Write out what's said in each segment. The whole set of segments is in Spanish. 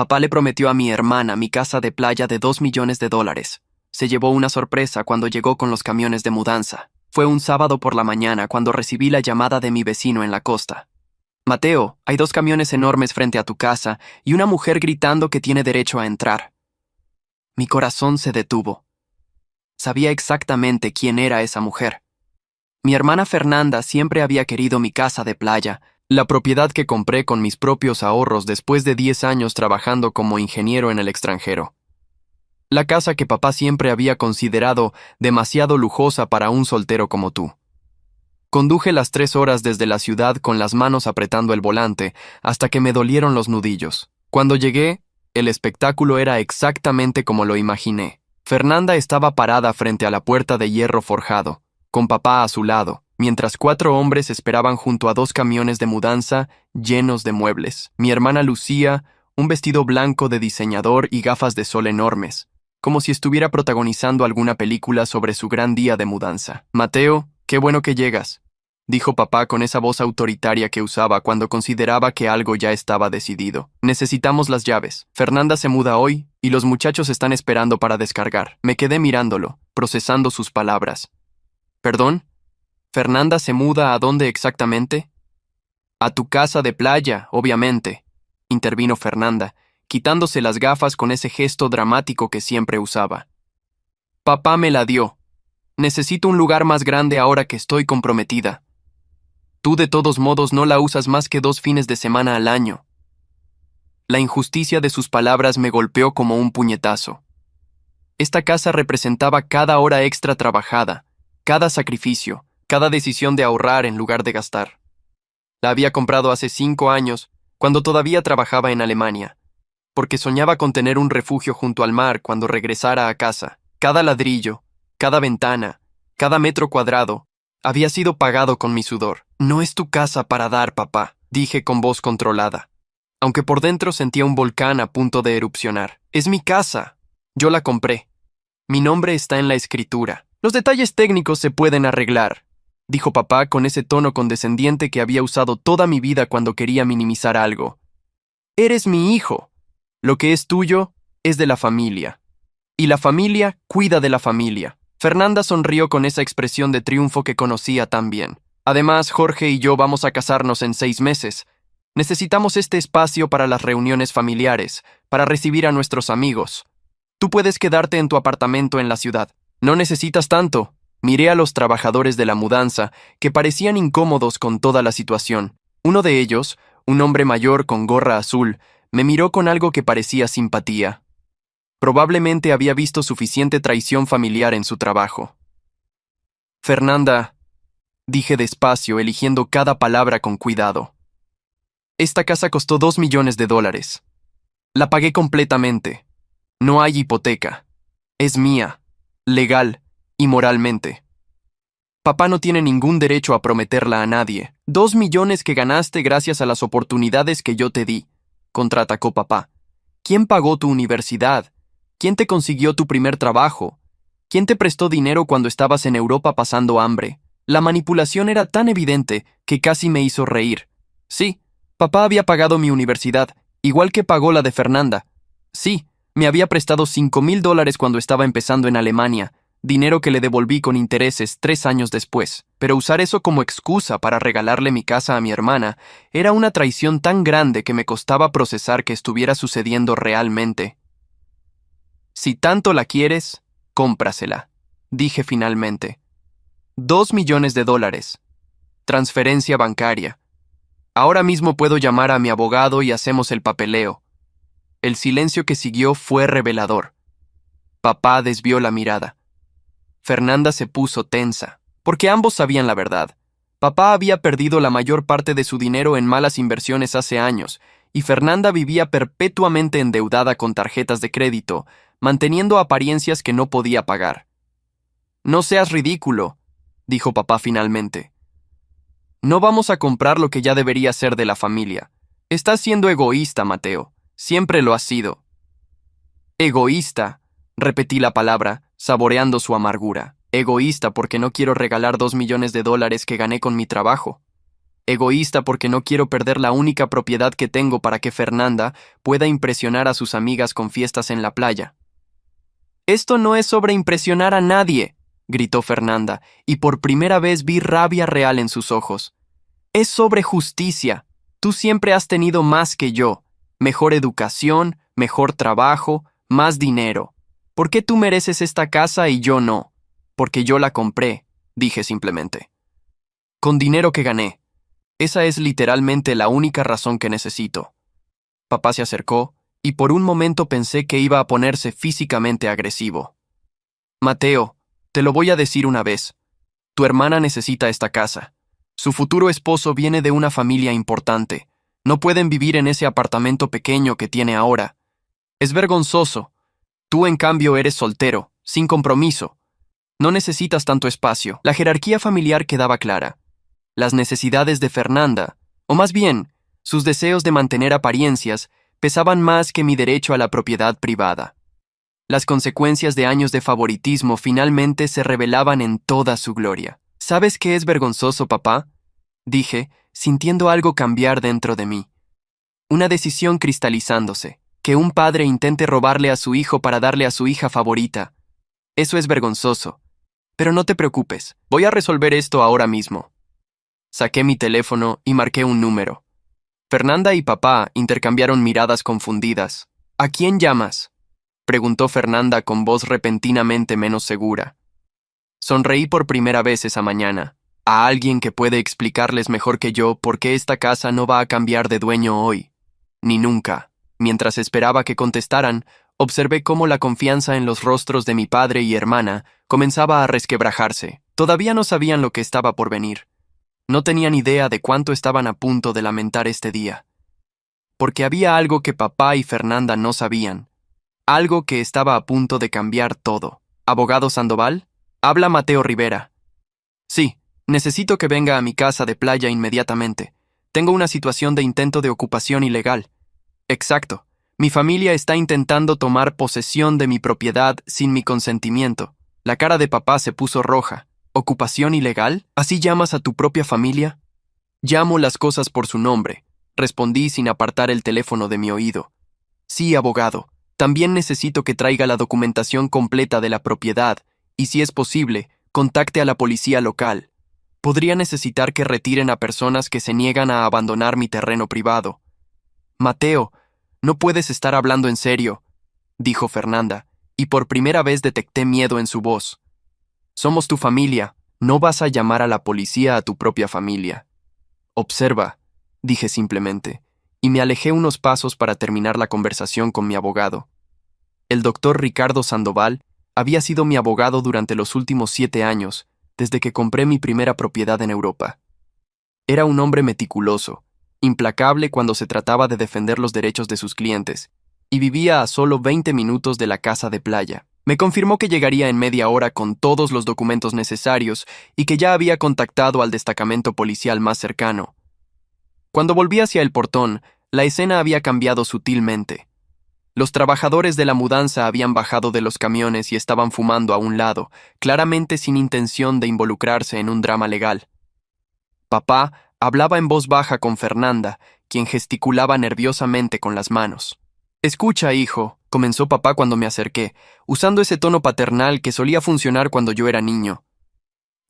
Papá le prometió a mi hermana mi casa de playa de $2 millones. Se llevó una sorpresa cuando llegó con los camiones de mudanza. Fue un sábado por la mañana cuando recibí la llamada de mi vecino en la costa. Mateo, hay 2 camiones enormes frente a tu casa y una mujer gritando que tiene derecho a entrar. Mi corazón se detuvo. Sabía exactamente quién era esa mujer. Mi hermana Fernanda siempre había querido mi casa de playa, la propiedad que compré con mis propios ahorros después de 10 años trabajando como ingeniero en el extranjero. La casa que papá siempre había considerado demasiado lujosa para un soltero como tú. Conduje las 3 horas desde la ciudad con las manos apretando el volante hasta que me dolieron los nudillos. Cuando llegué, el espectáculo era exactamente como lo imaginé. Fernanda estaba parada frente a la puerta de hierro forjado, con papá a su lado, mientras 4 hombres esperaban junto a 2 camiones de mudanza llenos de muebles. Mi hermana lucía un vestido blanco de diseñador y gafas de sol enormes, como si estuviera protagonizando alguna película sobre su gran día de mudanza. Mateo, qué bueno que llegas, dijo papá con esa voz autoritaria que usaba cuando consideraba que algo ya estaba decidido. Necesitamos las llaves. Fernanda se muda hoy y los muchachos están esperando para descargar. Me quedé mirándolo, procesando sus palabras. ¿Perdón? ¿Fernanda se muda a dónde exactamente? A tu casa de playa, obviamente, intervino Fernanda, quitándose las gafas con ese gesto dramático que siempre usaba. Papá me la dio. Necesito un lugar más grande ahora que estoy comprometida. Tú de todos modos no la usas más que 2 fines de semana al año. La injusticia de sus palabras me golpeó como un puñetazo. Esta casa representaba cada hora extra trabajada, cada sacrificio, cada decisión de ahorrar en lugar de gastar. La había comprado hace 5 años, cuando todavía trabajaba en Alemania, porque soñaba con tener un refugio junto al mar cuando regresara a casa. Cada ladrillo, cada ventana, cada metro cuadrado, había sido pagado con mi sudor. No es tu casa para dar, papá, dije con voz controlada, aunque por dentro sentía un volcán a punto de erupcionar. Es mi casa. Yo la compré. Mi nombre está en la escritura. Los detalles técnicos se pueden arreglar, dijo papá con ese tono condescendiente que había usado toda mi vida cuando quería minimizar algo. Eres mi hijo. Lo que es tuyo es de la familia. Y la familia cuida de la familia. Fernanda sonrió con esa expresión de triunfo que conocía tan bien. Además, Jorge y yo vamos a casarnos en 6 meses. Necesitamos este espacio para las reuniones familiares, para recibir a nuestros amigos. Tú puedes quedarte en tu apartamento en la ciudad. No necesitas tanto. Miré a los trabajadores de la mudanza, que parecían incómodos con toda la situación. Uno de ellos, un hombre mayor con gorra azul, me miró con algo que parecía simpatía. Probablemente había visto suficiente traición familiar en su trabajo. Fernanda, dije despacio, eligiendo cada palabra con cuidado. Esta casa costó $2 millones. La pagué completamente. No hay hipoteca. Es mía, legal y moralmente. Papá no tiene ningún derecho a prometerla a nadie. 2 millones que ganaste gracias a las oportunidades que yo te di, contraatacó papá. ¿Quién pagó tu universidad? ¿Quién te consiguió tu primer trabajo? ¿Quién te prestó dinero cuando estabas en Europa pasando hambre? La manipulación era tan evidente que casi me hizo reír. Sí, papá había pagado mi universidad, igual que pagó la de Fernanda. Sí, me había prestado $5,000 cuando estaba empezando en Alemania, dinero que le devolví con intereses 3 años después. Pero usar eso como excusa para regalarle mi casa a mi hermana era una traición tan grande que me costaba procesar que estuviera sucediendo realmente. Si tanto la quieres, cómprasela, dije finalmente. $2 millones. Transferencia bancaria. Ahora mismo puedo llamar a mi abogado y hacemos el papeleo. El silencio que siguió fue revelador. Papá desvió la mirada. Fernanda se puso tensa, porque ambos sabían la verdad. Papá había perdido la mayor parte de su dinero en malas inversiones hace años, y Fernanda vivía perpetuamente endeudada con tarjetas de crédito, manteniendo apariencias que no podía pagar. No seas ridículo, dijo papá finalmente. No vamos a comprar lo que ya debería ser de la familia. Estás siendo egoísta, Mateo. Siempre lo has sido. Egoísta, repetí la palabra, saboreando su amargura. Egoísta porque no quiero regalar $2 millones que gané con mi trabajo. Egoísta porque no quiero perder la única propiedad que tengo para que Fernanda pueda impresionar a sus amigas con fiestas en la playa. Esto no es sobre impresionar a nadie, gritó Fernanda, y por primera vez vi rabia real en sus ojos. Es sobre justicia. Tú siempre has tenido más que yo. Mejor educación, mejor trabajo, más dinero. ¿Por qué tú mereces esta casa y yo no? Porque yo la compré, dije simplemente. Con dinero que gané. Esa es literalmente la única razón que necesito. Papá se acercó, y por un momento pensé que iba a ponerse físicamente agresivo. Mateo, te lo voy a decir una vez. Tu hermana necesita esta casa. Su futuro esposo viene de una familia importante. No pueden vivir en ese apartamento pequeño que tiene ahora. Es vergonzoso. Tú, en cambio, eres soltero, sin compromiso. No necesitas tanto espacio. La jerarquía familiar quedaba clara. Las necesidades de Fernanda, o más bien, sus deseos de mantener apariencias, pesaban más que mi derecho a la propiedad privada. Las consecuencias de años de favoritismo finalmente se revelaban en toda su gloria. ¿Sabes qué es vergonzoso, papá?, dije, sintiendo algo cambiar dentro de mí. Una decisión cristalizándose, que un padre intente robarle a su hijo para darle a su hija favorita. Eso es vergonzoso. Pero no te preocupes, voy a resolver esto ahora mismo. Saqué mi teléfono y marqué un número. Fernanda y papá intercambiaron miradas confundidas. ¿A quién llamas?, preguntó Fernanda con voz repentinamente menos segura. Sonreí por primera vez esa mañana. A alguien que puede explicarles mejor que yo por qué esta casa no va a cambiar de dueño hoy, ni nunca. Mientras esperaba que contestaran, observé cómo la confianza en los rostros de mi padre y hermana comenzaba a resquebrajarse. Todavía no sabían lo que estaba por venir. No tenían idea de cuánto estaban a punto de lamentar este día. Porque había algo que papá y Fernanda no sabían. Algo que estaba a punto de cambiar todo. ¿Abogado Sandoval? Habla Mateo Rivera. Sí, necesito que venga a mi casa de playa inmediatamente. Tengo una situación de intento de ocupación ilegal. Exacto. Mi familia está intentando tomar posesión de mi propiedad sin mi consentimiento. La cara de papá se puso roja. ¿Ocupación ilegal? ¿Así llamas a tu propia familia? Llamo las cosas por su nombre, respondí sin apartar el teléfono de mi oído. Sí, abogado. También necesito que traiga la documentación completa de la propiedad y, si es posible, contacte a la policía local. Podría necesitar que retiren a personas que se niegan a abandonar mi terreno privado. Mateo, no puedes estar hablando en serio, dijo Fernanda, y por primera vez detecté miedo en su voz. Somos tu familia, no vas a llamar a la policía a tu propia familia. Observa, dije simplemente, y me alejé unos pasos para terminar la conversación con mi abogado. El doctor Ricardo Sandoval había sido mi abogado durante los últimos 7 años, desde que compré mi primera propiedad en Europa. Era un hombre meticuloso, implacable cuando se trataba de defender los derechos de sus clientes, y vivía a solo 20 minutos de la casa de playa. Me confirmó que llegaría en media hora con todos los documentos necesarios y que ya había contactado al destacamento policial más cercano. Cuando volví hacia el portón, la escena había cambiado sutilmente. Los trabajadores de la mudanza habían bajado de los camiones y estaban fumando a un lado, claramente sin intención de involucrarse en un drama legal. Papá hablaba en voz baja con Fernanda, quien gesticulaba nerviosamente con las manos. «Escucha, hijo», comenzó papá cuando me acerqué, usando ese tono paternal que solía funcionar cuando yo era niño.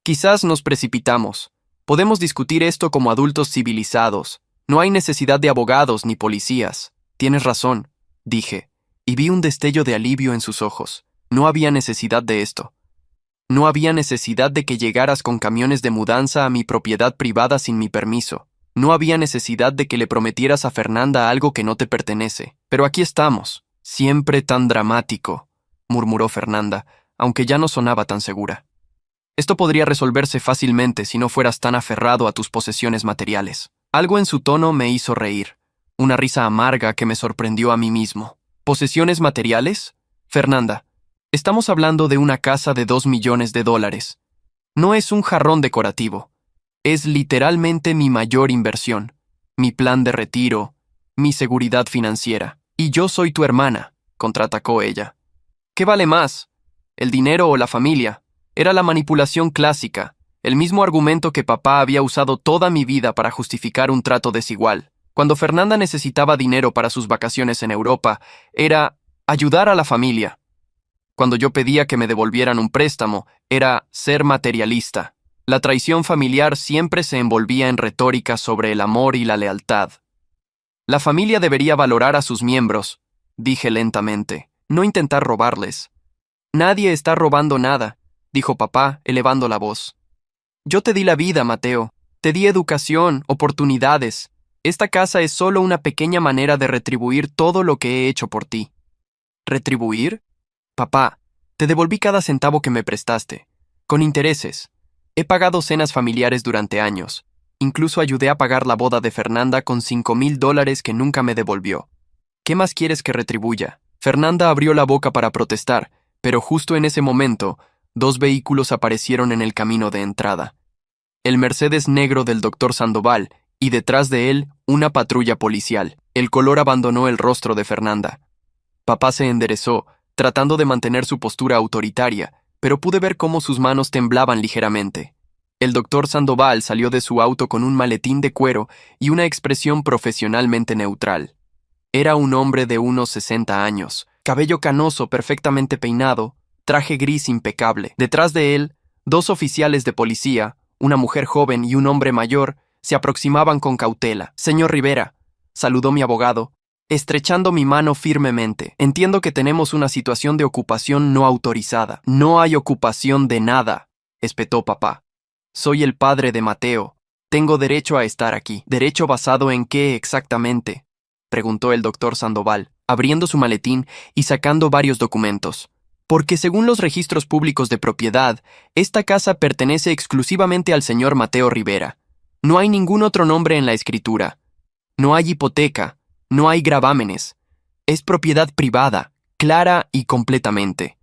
«Quizás nos precipitamos. Podemos discutir esto como adultos civilizados. No hay necesidad de abogados ni policías. Tienes razón», dije, y vi un destello de alivio en sus ojos. No había necesidad de esto. No había necesidad de que llegaras con camiones de mudanza a mi propiedad privada sin mi permiso. No había necesidad de que le prometieras a Fernanda algo que no te pertenece. Pero aquí estamos. Siempre tan dramático, murmuró Fernanda, aunque ya no sonaba tan segura. Esto podría resolverse fácilmente si no fueras tan aferrado a tus posesiones materiales. Algo en su tono me hizo reír, una risa amarga que me sorprendió a mí mismo. ¿Posesiones materiales? Fernanda, estamos hablando de una casa de $2 millones. No es un jarrón decorativo. Es literalmente mi mayor inversión, mi plan de retiro, mi seguridad financiera. Y yo soy tu hermana, contraatacó ella. ¿Qué vale más? ¿El dinero o la familia? Era la manipulación clásica. El mismo argumento que papá había usado toda mi vida para justificar un trato desigual. Cuando Fernanda necesitaba dinero para sus vacaciones en Europa, era ayudar a la familia. Cuando yo pedía que me devolvieran un préstamo, era ser materialista. La traición familiar siempre se envolvía en retórica sobre el amor y la lealtad. La familia debería valorar a sus miembros, dije lentamente, no intentar robarles. Nadie está robando nada, dijo papá, elevando la voz. Yo te di la vida, Mateo. Te di educación, oportunidades. Esta casa es solo una pequeña manera de retribuir todo lo que he hecho por ti. ¿Retribuir? Papá, te devolví cada centavo que me prestaste, con intereses. He pagado cenas familiares durante años. Incluso ayudé a pagar la boda de Fernanda con $5,000 que nunca me devolvió. ¿Qué más quieres que retribuya? Fernanda abrió la boca para protestar, pero justo en ese momento, 2 vehículos aparecieron en el camino de entrada. El Mercedes negro del doctor Sandoval, y detrás de él, una patrulla policial. El color abandonó el rostro de Fernanda. Papá se enderezó, tratando de mantener su postura autoritaria, pero pude ver cómo sus manos temblaban ligeramente. El doctor Sandoval salió de su auto con un maletín de cuero y una expresión profesionalmente neutral. Era un hombre de unos 60 años, cabello canoso perfectamente peinado, traje gris impecable. Detrás de él, 2 oficiales de policía, una mujer joven y un hombre mayor, se aproximaban con cautela. «Señor Rivera», saludó mi abogado, estrechando mi mano firmemente. «Entiendo que tenemos una situación de ocupación no autorizada». «No hay ocupación de nada», espetó papá. «Soy el padre de Mateo. Tengo derecho a estar aquí». «¿Derecho basado en qué exactamente?», preguntó el doctor Sandoval, abriendo su maletín y sacando varios documentos. «Porque según los registros públicos de propiedad, esta casa pertenece exclusivamente al señor Mateo Rivera. No hay ningún otro nombre en la escritura. No hay hipoteca. No hay gravámenes. Es propiedad privada, clara y completamente».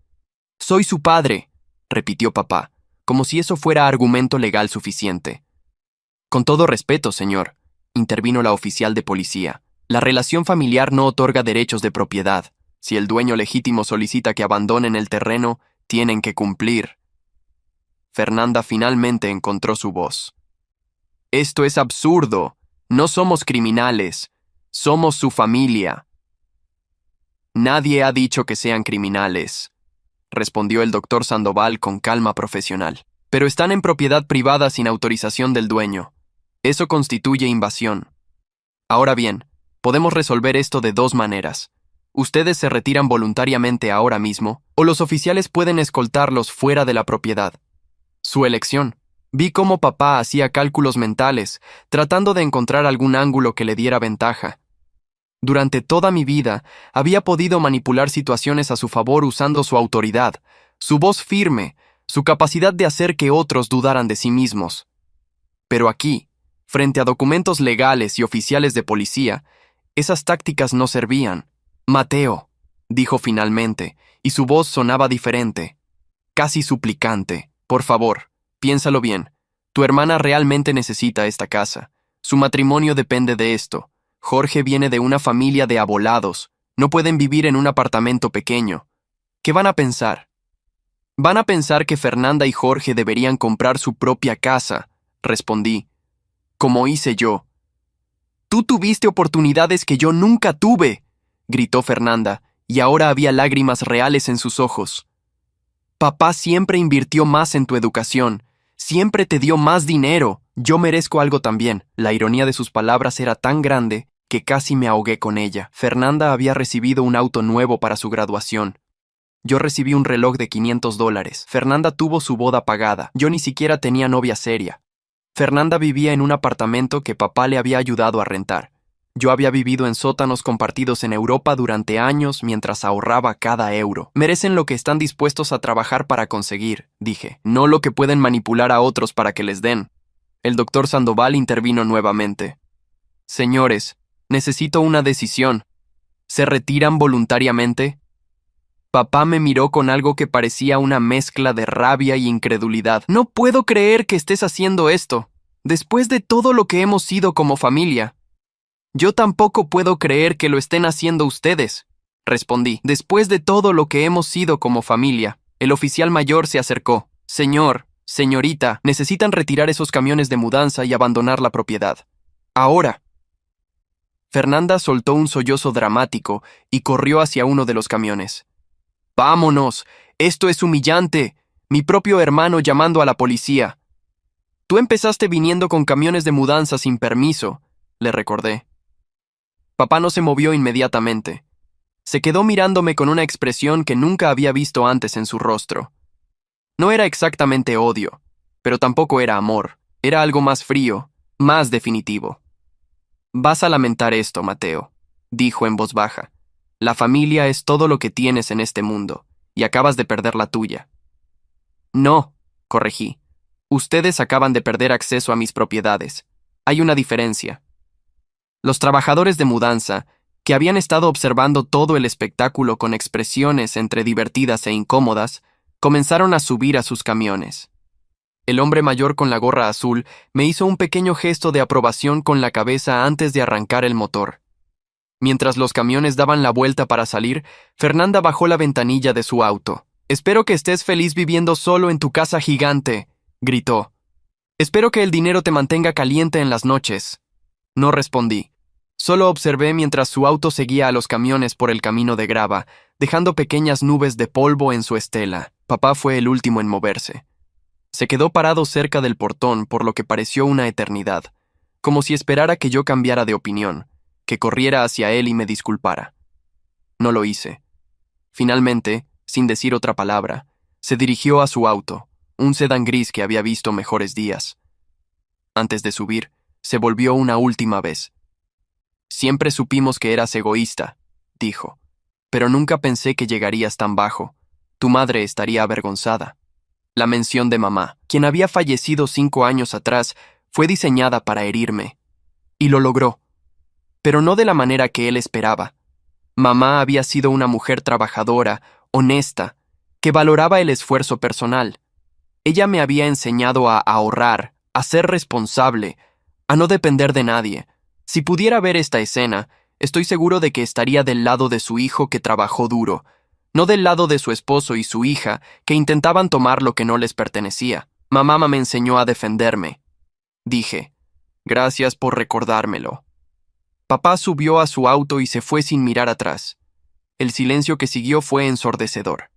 «Soy su padre», repitió papá, como si eso fuera argumento legal suficiente. «Con todo respeto, señor», intervino la oficial de policía, «la relación familiar no otorga derechos de propiedad. Si el dueño legítimo solicita que abandonen el terreno, tienen que cumplir». Fernanda finalmente encontró su voz. «Esto es absurdo. No somos criminales. Somos su familia». «Nadie ha dicho que sean criminales», respondió el doctor Sandoval con calma profesional. «Pero están en propiedad privada sin autorización del dueño. Eso constituye invasión. Ahora bien, podemos resolver esto de 2 maneras. Ustedes se retiran voluntariamente ahora mismo, o los oficiales pueden escoltarlos fuera de la propiedad. Su elección». Vi cómo papá hacía cálculos mentales, tratando de encontrar algún ángulo que le diera ventaja. Durante toda mi vida, había podido manipular situaciones a su favor usando su autoridad, su voz firme, su capacidad de hacer que otros dudaran de sí mismos. Pero aquí, frente a documentos legales y oficiales de policía, esas tácticas no servían. «Mateo», dijo finalmente, y su voz sonaba diferente, casi suplicante. «Por favor, piénsalo bien. Tu hermana realmente necesita esta casa. Su matrimonio depende de esto. Jorge viene de una familia de abolados. No pueden vivir en un apartamento pequeño. ¿Qué van a pensar? Van a pensar que Fernanda y Jorge deberían comprar su propia casa», respondí, «como hice yo». «Tú tuviste oportunidades que yo nunca tuve», gritó Fernanda, y ahora había lágrimas reales en sus ojos. «Papá siempre invirtió más en tu educación. Siempre te dio más dinero. Yo merezco algo también». La ironía de sus palabras era tan grande que casi me ahogué con ella. Fernanda había recibido un auto nuevo para su graduación. Yo recibí un reloj de $500. Fernanda tuvo su boda pagada. Yo ni siquiera tenía novia seria. Fernanda vivía en un apartamento que papá le había ayudado a rentar. Yo había vivido en sótanos compartidos en Europa durante años mientras ahorraba cada euro. «Merecen lo que están dispuestos a trabajar para conseguir», dije, «no lo que pueden manipular a otros para que les den». El doctor Sandoval intervino nuevamente. «Señores, necesito una decisión. ¿Se retiran voluntariamente?» Papá me miró con algo que parecía una mezcla de rabia y incredulidad. «No puedo creer que estés haciendo esto, después de todo lo que hemos sido como familia». «Yo tampoco puedo creer que lo estén haciendo ustedes», respondí, «después de todo lo que hemos sido como familia». El oficial mayor se acercó. «Señor, Señorita, necesitan retirar esos camiones de mudanza y abandonar la propiedad. Ahora. Fernanda soltó un sollozo dramático y corrió hacia uno de los camiones. ¡Vámonos! ¡Esto es humillante! Mi propio hermano llamando a la policía. Tú empezaste viniendo con camiones de mudanza sin permiso, le recordé. Papá no se movió inmediatamente. Se quedó mirándome con una expresión que nunca había visto antes en su rostro. No era exactamente odio, pero tampoco era amor. Era algo más frío, más definitivo. Vas a lamentar esto, Mateo, dijo en voz baja. La familia es todo lo que tienes en este mundo, y acabas de perder la tuya. No, corregí. Ustedes acaban de perder acceso a mis propiedades. Hay una diferencia. Los trabajadores de mudanza, que habían estado observando todo el espectáculo con expresiones entre divertidas e incómodas, comenzaron a subir a sus camiones. El hombre mayor con la gorra azul me hizo un pequeño gesto de aprobación con la cabeza antes de arrancar el motor. Mientras los camiones daban la vuelta para salir, Fernanda bajó la ventanilla de su auto. «Espero que estés feliz viviendo solo en tu casa gigante», gritó. «Espero que el dinero te mantenga caliente en las noches». No respondí. Solo observé mientras su auto seguía a los camiones por el camino de grava, dejando pequeñas nubes de polvo en su estela. Papá fue el último en moverse. Se quedó parado cerca del portón por lo que pareció una eternidad, como si esperara que yo cambiara de opinión, que corriera hacia él y me disculpara. No lo hice. Finalmente, sin decir otra palabra, se dirigió a su auto, un sedán gris que había visto mejores días. Antes de subir, se volvió una última vez. «Siempre supimos que eras egoísta», dijo, «pero nunca pensé que llegarías tan bajo. Tu madre estaría avergonzada». La mención de mamá, quien había fallecido 5 años atrás, fue diseñada para herirme. Y lo logró. Pero no de la manera que él esperaba. Mamá había sido una mujer trabajadora, honesta, que valoraba el esfuerzo personal. Ella me había enseñado a ahorrar, a ser responsable, a no depender de nadie. Si pudiera ver esta escena, estoy seguro de que estaría del lado de su hijo que trabajó duro, no del lado de su esposo y su hija, que intentaban tomar lo que no les pertenecía. Mamá me enseñó a defenderme. Dije, gracias por recordármelo. Papá subió a su auto y se fue sin mirar atrás. El silencio que siguió fue ensordecedor.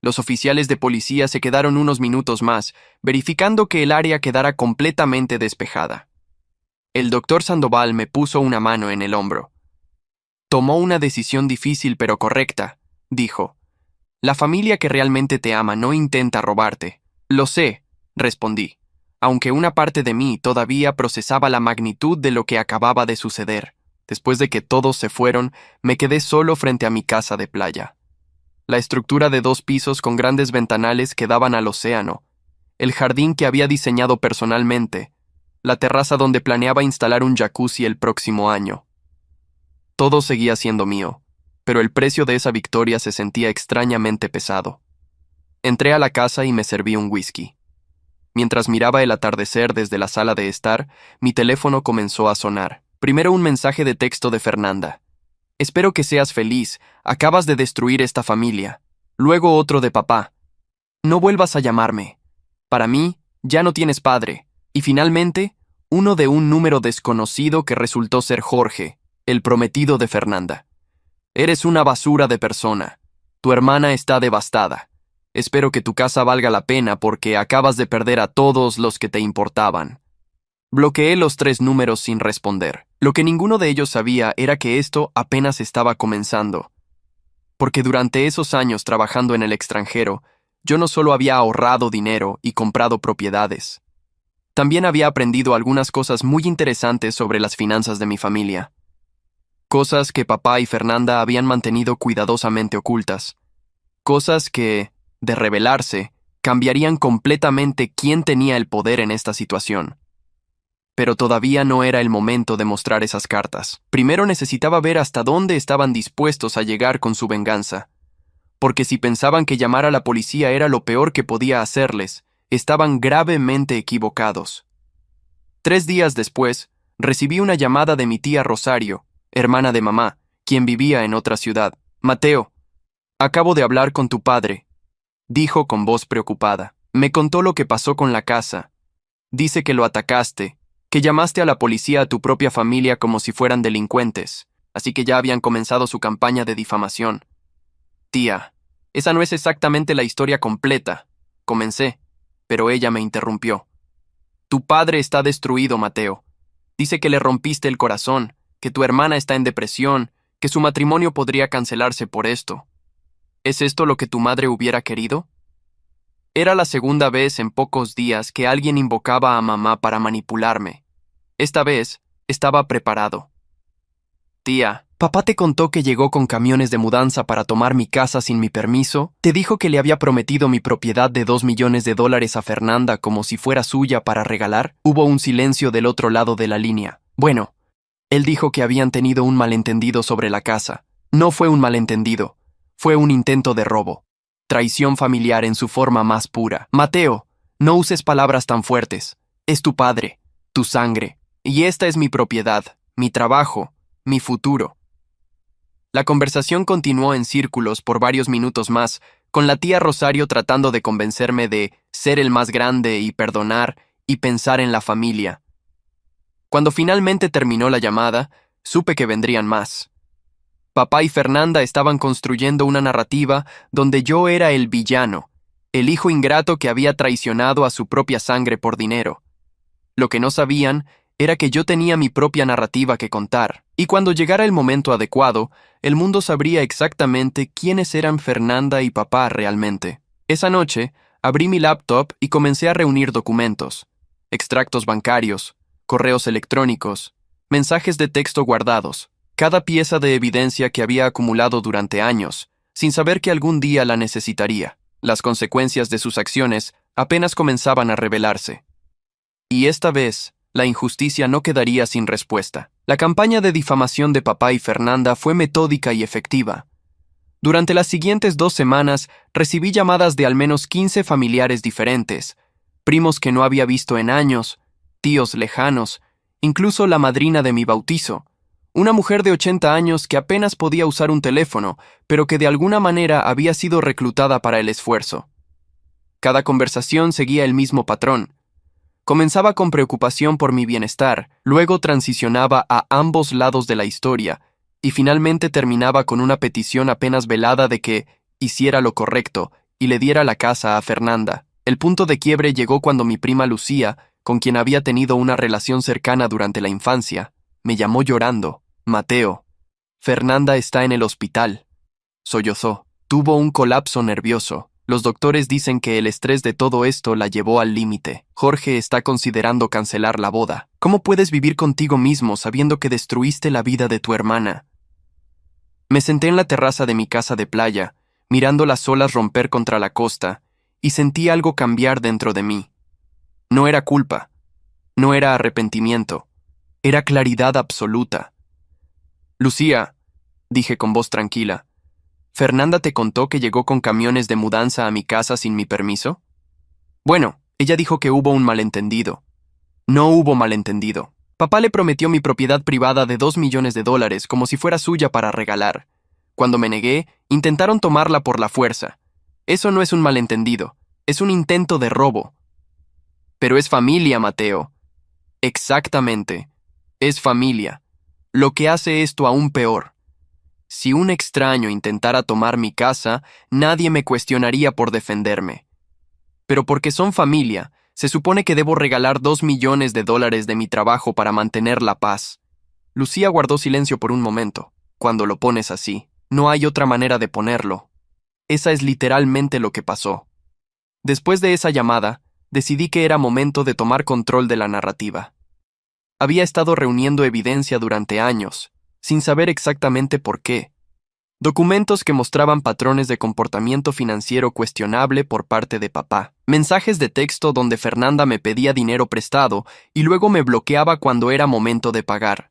Los oficiales de policía se quedaron unos minutos más, verificando que el área quedara completamente despejada. El doctor Sandoval me puso una mano en el hombro. Tomó una decisión difícil pero correcta, dijo. La familia que realmente te ama no intenta robarte. Lo sé, respondí, aunque una parte de mí todavía procesaba la magnitud de lo que acababa de suceder. Después de que todos se fueron, me quedé solo frente a mi casa de playa. La estructura de 2 pisos con grandes ventanales que daban al océano, el jardín que había diseñado personalmente, la terraza donde planeaba instalar un jacuzzi el próximo año. Todo seguía siendo mío, pero el precio de esa victoria se sentía extrañamente pesado. Entré a la casa y me serví un whisky. Mientras miraba el atardecer desde la sala de estar, mi teléfono comenzó a sonar. Primero un mensaje de texto de Fernanda. «Espero que seas feliz, acabas de destruir esta familia». Luego otro de papá. «No vuelvas a llamarme. Para mí, ya no tienes padre». Y finalmente, uno de un número desconocido que resultó ser Jorge, el prometido de Fernanda. «Eres una basura de persona. Tu hermana está devastada. Espero que tu casa valga la pena porque acabas de perder a todos los que te importaban». Bloqueé los 3 números sin responder. Lo que ninguno de ellos sabía era que esto apenas estaba comenzando. Porque durante esos años trabajando en el extranjero, yo no solo había ahorrado dinero y comprado propiedades. También había aprendido algunas cosas muy interesantes sobre las finanzas de mi familia. Cosas que papá y Fernanda habían mantenido cuidadosamente ocultas. Cosas que, de revelarse, cambiarían completamente quién tenía el poder en esta situación. Pero todavía no era el momento de mostrar esas cartas. Primero necesitaba ver hasta dónde estaban dispuestos a llegar con su venganza. Porque si pensaban que llamar a la policía era lo peor que podía hacerles, estaban gravemente equivocados. 3 días después, recibí una llamada de mi tía Rosario, hermana de mamá, quien vivía en otra ciudad. «Mateo, acabo de hablar con tu padre», dijo con voz preocupada. Me contó lo que pasó con la casa. Dice que lo atacaste, que llamaste a la policía a tu propia familia como si fueran delincuentes, así que ya habían comenzado su campaña de difamación. Tía, esa no es exactamente la historia completa. Comencé, pero ella me interrumpió. Tu padre está destruido, Mateo. Dice que le rompiste el corazón, que tu hermana está en depresión, que su matrimonio podría cancelarse por esto. ¿Es esto lo que tu madre hubiera querido? Era la segunda vez en pocos días que alguien invocaba a mamá para manipularme. Esta vez estaba preparado. Tía, ¿papá te contó que llegó con camiones de mudanza para tomar mi casa sin mi permiso? ¿Te dijo que le había prometido mi propiedad de 2 millones de dólares a Fernanda como si fuera suya para regalar? Hubo un silencio del otro lado de la línea. Bueno, él dijo que habían tenido un malentendido sobre la casa. No fue un malentendido, fue un intento de robo. Traición familiar en su forma más pura. Mateo, no uses palabras tan fuertes. Es tu padre, tu sangre, y esta es mi propiedad, mi trabajo, mi futuro. La conversación continuó en círculos por varios minutos más, con la tía Rosario tratando de convencerme de ser el más grande y perdonar y pensar en la familia. Cuando finalmente terminó la llamada, supe que vendrían más. Papá y Fernanda estaban construyendo una narrativa donde yo era el villano, el hijo ingrato que había traicionado a su propia sangre por dinero. Lo que no sabían era que yo tenía mi propia narrativa que contar, y cuando llegara el momento adecuado, el mundo sabría exactamente quiénes eran Fernanda y papá realmente. Esa noche, abrí mi laptop y comencé a reunir documentos, extractos bancarios, correos electrónicos, mensajes de texto guardados, cada pieza de evidencia que había acumulado durante años, sin saber que algún día la necesitaría. Las consecuencias de sus acciones apenas comenzaban a revelarse. Y esta vez, la injusticia no quedaría sin respuesta. La campaña de difamación de papá y Fernanda fue metódica y efectiva. Durante las siguientes 2 semanas, recibí llamadas de al menos 15 familiares diferentes, primos que no había visto en años, tíos lejanos, incluso la madrina de mi bautizo, una mujer de 80 años que apenas podía usar un teléfono, pero que de alguna manera había sido reclutada para el esfuerzo. Cada conversación seguía el mismo patrón. Comenzaba con preocupación por mi bienestar, luego transicionaba a ambos lados de la historia, y finalmente terminaba con una petición apenas velada de que hiciera lo correcto y le diera la casa a Fernanda. El punto de quiebre llegó cuando mi prima Lucía, con quien había tenido una relación cercana durante la infancia, me llamó llorando. Mateo, Fernanda está en el hospital. Sollozó. Tuvo un colapso nervioso. Los doctores dicen que el estrés de todo esto la llevó al límite. Jorge está considerando cancelar la boda. ¿Cómo puedes vivir contigo mismo sabiendo que destruiste la vida de tu hermana? Me senté en la terraza de mi casa de playa, mirando las olas romper contra la costa, y sentí algo cambiar dentro de mí. No era culpa, no era arrepentimiento, era claridad absoluta. Lucía, dije con voz tranquila, ¿Fernanda te contó que llegó con camiones de mudanza a mi casa sin mi permiso? Bueno, ella dijo que hubo un malentendido. No hubo malentendido. Papá le prometió mi propiedad privada de 2 millones de dólares como si fuera suya para regalar. Cuando me negué, intentaron tomarla por la fuerza. Eso no es un malentendido, es un intento de robo. Pero es familia, Mateo. Exactamente, es familia. Lo que hace esto aún peor. Si un extraño intentara tomar mi casa, nadie me cuestionaría por defenderme. Pero porque son familia, se supone que debo regalar 2 millones de dólares de mi trabajo para mantener la paz. Lucía guardó silencio por un momento. Cuando lo pones así, no hay otra manera de ponerlo. Esa es literalmente lo que pasó. Después de esa llamada, decidí que era momento de tomar control de la narrativa. Había estado reuniendo evidencia durante años, sin saber exactamente por qué. Documentos que mostraban patrones de comportamiento financiero cuestionable por parte de papá. Mensajes de texto donde Fernanda me pedía dinero prestado y luego me bloqueaba cuando era momento de pagar.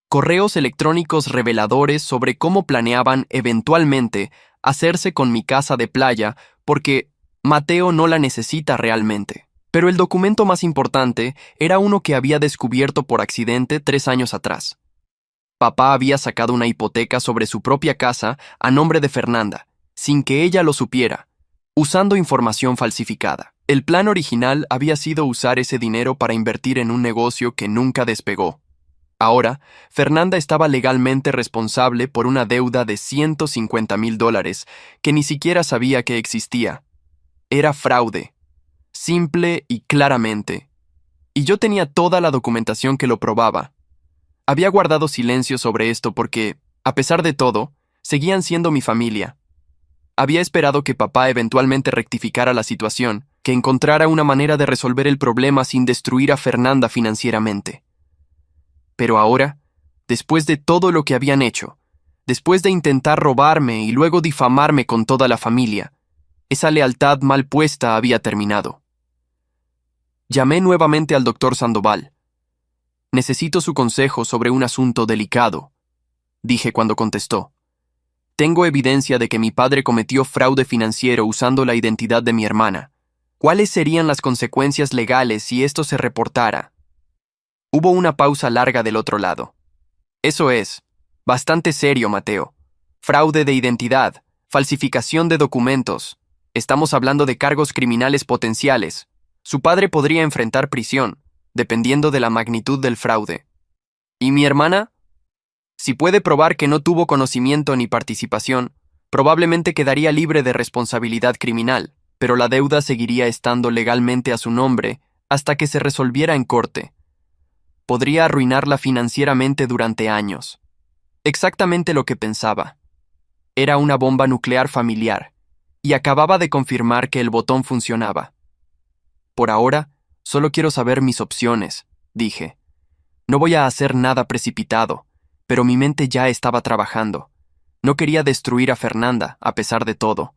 Correos electrónicos reveladores sobre cómo planeaban, eventualmente, hacerse con mi casa de playa porque Mateo no la necesita realmente. Pero el documento más importante era uno que había descubierto por accidente 3 años atrás. Papá había sacado una hipoteca sobre su propia casa a nombre de Fernanda, sin que ella lo supiera, usando información falsificada. El plan original había sido usar ese dinero para invertir en un negocio que nunca despegó. Ahora, Fernanda estaba legalmente responsable por una deuda de $150,000 que ni siquiera sabía que existía. Era fraude, simple y claramente. Y yo tenía toda la documentación que lo probaba. Había guardado silencio sobre esto porque, a pesar de todo, seguían siendo mi familia. Había esperado que papá eventualmente rectificara la situación, que encontrara una manera de resolver el problema sin destruir a Fernanda financieramente. Pero ahora, después de todo lo que habían hecho, después de intentar robarme y luego difamarme con toda la familia, esa lealtad mal puesta había terminado. Llamé nuevamente al doctor Sandoval. Necesito su consejo sobre un asunto delicado, dije cuando contestó. Tengo evidencia de que mi padre cometió fraude financiero usando la identidad de mi hermana. ¿Cuáles serían las consecuencias legales si esto se reportara? Hubo una pausa larga del otro lado. Eso es, bastante serio, Mateo. Fraude de identidad, falsificación de documentos. Estamos hablando de cargos criminales potenciales. Su padre podría enfrentar prisión, dependiendo de la magnitud del fraude. ¿Y mi hermana? Si puede probar que no tuvo conocimiento ni participación, probablemente quedaría libre de responsabilidad criminal, pero la deuda seguiría estando legalmente a su nombre hasta que se resolviera en corte. Podría arruinarla financieramente durante años. Exactamente lo que pensaba. Era una bomba nuclear familiar, y acababa de confirmar que el botón funcionaba. Por ahora, solo quiero saber mis opciones, dije. No voy a hacer nada precipitado, pero mi mente ya estaba trabajando. No quería destruir a Fernanda, a pesar de todo.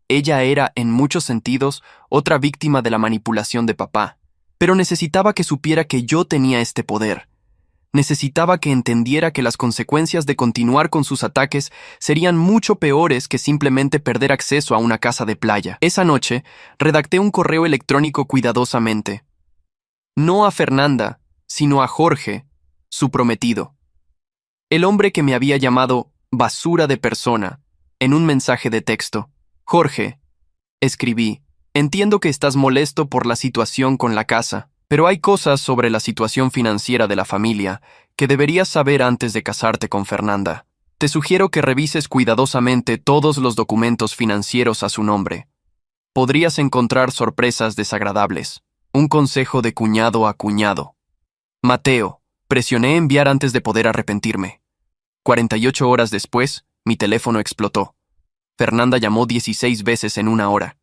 Ella era, en muchos sentidos, otra víctima de la manipulación de papá. Pero necesitaba que supiera que yo tenía este poder. Necesitaba que entendiera que las consecuencias de continuar con sus ataques serían mucho peores que simplemente perder acceso a una casa de playa. Esa noche, redacté un correo electrónico cuidadosamente. No a Fernanda, sino a Jorge, su prometido. El hombre que me había llamado basura de persona, en un mensaje de texto. Jorge, escribí. Entiendo que estás molesto por la situación con la casa, pero hay cosas sobre la situación financiera de la familia que deberías saber antes de casarte con Fernanda. Te sugiero que revises cuidadosamente todos los documentos financieros a su nombre. Podrías encontrar sorpresas desagradables. Un consejo de cuñado a cuñado. Mateo, presioné enviar antes de poder arrepentirme. 48 horas después, mi teléfono explotó. Fernanda llamó 16 veces en una hora.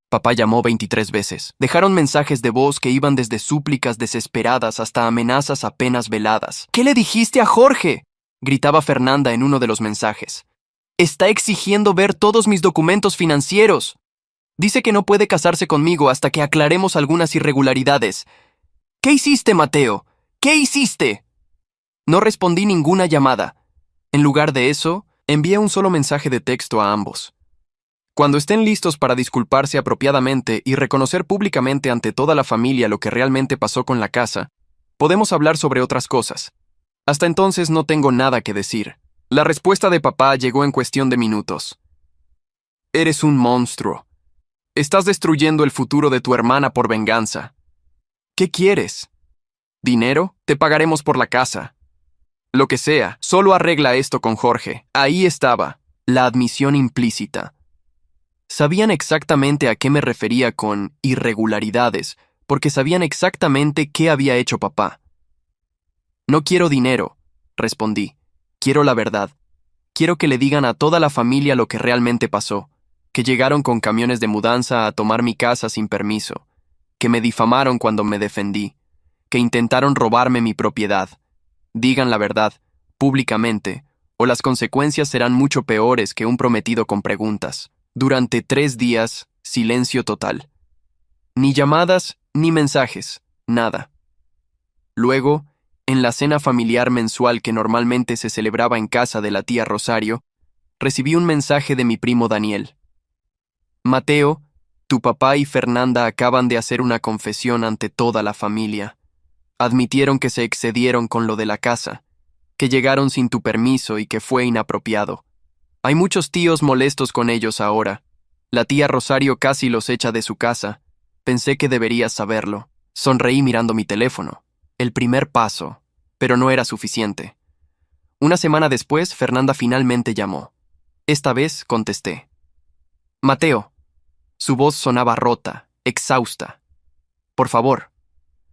Papá llamó 23 veces. Dejaron mensajes de voz que iban desde súplicas desesperadas hasta amenazas apenas veladas. ¿Qué le dijiste a Jorge?, gritaba Fernanda en uno de los mensajes. Está exigiendo ver todos mis documentos financieros. Dice que no puede casarse conmigo hasta que aclaremos algunas irregularidades. ¿Qué hiciste, Mateo? ¿Qué hiciste? No respondí ninguna llamada. En lugar de eso, envié un solo mensaje de texto a ambos. Cuando estén listos para disculparse apropiadamente y reconocer públicamente ante toda la familia lo que realmente pasó con la casa, podemos hablar sobre otras cosas. Hasta entonces no tengo nada que decir. La respuesta de papá llegó en cuestión de minutos. Eres un monstruo. Estás destruyendo el futuro de tu hermana por venganza. ¿Qué quieres? ¿Dinero? Te pagaremos por la casa. Lo que sea, solo arregla esto con Jorge. Ahí estaba, la admisión implícita. Sabían exactamente a qué me refería con irregularidades, porque sabían exactamente qué había hecho papá. No quiero dinero, respondí. Quiero la verdad. Quiero que le digan a toda la familia lo que realmente pasó, que llegaron con camiones de mudanza a tomar mi casa sin permiso, que me difamaron cuando me defendí, que intentaron robarme mi propiedad. Digan la verdad, públicamente, o las consecuencias serán mucho peores que un prometido con preguntas. Durante 3 días, silencio total. Ni llamadas, ni mensajes, nada. Luego, en la cena familiar mensual que normalmente se celebraba en casa de la tía Rosario, recibí un mensaje de mi primo Daniel. Mateo, tu papá y Fernanda acaban de hacer una confesión ante toda la familia. Admitieron que se excedieron con lo de la casa, que llegaron sin tu permiso y que fue inapropiado. Hay muchos tíos molestos con ellos ahora. La tía Rosario casi los echa de su casa, Pensé que deberías saberlo. Sonreí mirando mi teléfono. El primer paso, pero no era suficiente. Una semana después, Fernanda finalmente llamó. Esta vez contesté. Mateo. Su voz sonaba rota, exhausta. Por favor.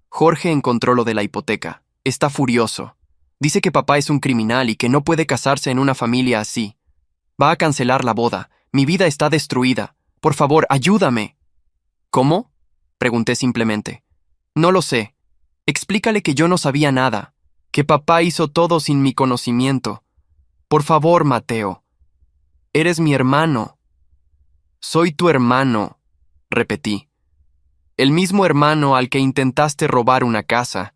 Jorge encontró lo de la hipoteca. Está furioso. Dice que papá es un criminal y que no puede casarse en una familia así. Va a cancelar la boda. Mi vida está destruida. Por favor, ayúdame. ¿Cómo? Pregunté simplemente. No lo sé. Explícale que yo no sabía nada, que papá hizo todo sin mi conocimiento. Por favor, Mateo. Eres mi hermano. Soy tu hermano, repetí. El mismo hermano al que intentaste robar una casa.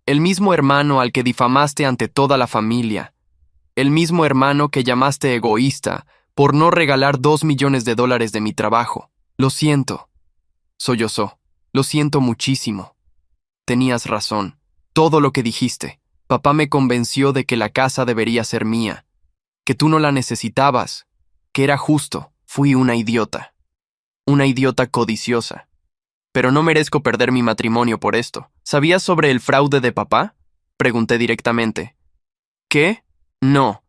El mismo hermano al que difamaste ante toda la familia. El mismo hermano que llamaste egoísta por no regalar $2 millones de mi trabajo. Lo siento. Sollozó. Lo siento muchísimo. Tenías razón. Todo lo que dijiste. Papá me convenció de que la casa debería ser mía. Que tú no la necesitabas. Que era justo. Fui una idiota. Una idiota codiciosa. Pero no merezco perder mi matrimonio por esto. ¿Sabías sobre el fraude de papá? Pregunté directamente. ¿Qué? No.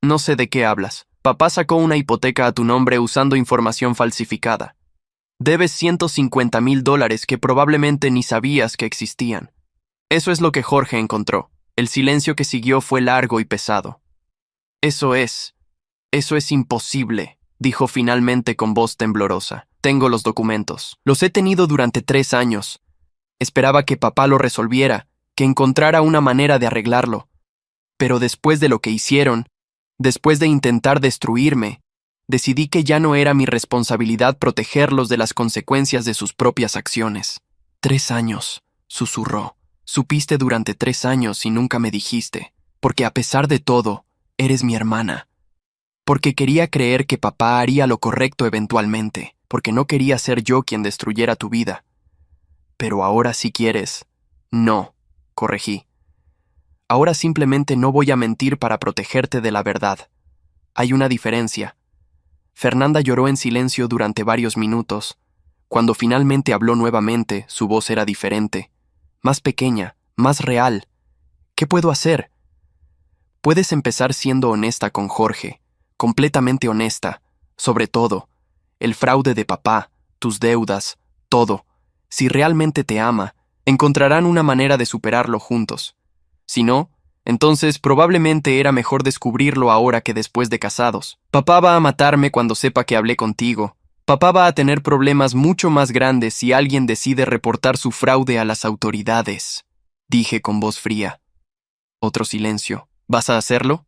No sé de qué hablas. Papá sacó una hipoteca a tu nombre usando información falsificada. Debes $150,000 que probablemente ni sabías que existían. Eso es lo que Jorge encontró. El silencio que siguió fue largo y pesado. Eso es imposible, dijo finalmente con voz temblorosa. Tengo los documentos. Los he tenido durante 3 años. Esperaba que papá lo resolviera, que encontrara una manera de arreglarlo. Pero después de lo que hicieron, después de intentar destruirme, decidí que ya no era mi responsabilidad protegerlos de las consecuencias de sus propias acciones. 3 años, susurró. Supiste durante 3 años y nunca me dijiste, porque a pesar de todo, eres mi hermana. Porque quería creer que papá haría lo correcto eventualmente, porque no quería ser yo quien destruyera tu vida. Pero ahora si quieres. No, corregí. Ahora simplemente no voy a mentir para protegerte de la verdad. Hay una diferencia. Fernanda lloró en silencio durante varios minutos. Cuando finalmente habló nuevamente, su voz era diferente, más pequeña, más real. ¿Qué puedo hacer? Puedes empezar siendo honesta con Jorge, completamente honesta, sobre todo, el fraude de papá, tus deudas, todo. Si realmente te ama, encontrarán una manera de superarlo juntos. Si no, entonces probablemente era mejor descubrirlo ahora que después de casados. Papá va a matarme cuando sepa que hablé contigo. Papá va a tener problemas mucho más grandes si alguien decide reportar su fraude a las autoridades, dije con voz fría. Otro silencio. ¿Vas a hacerlo?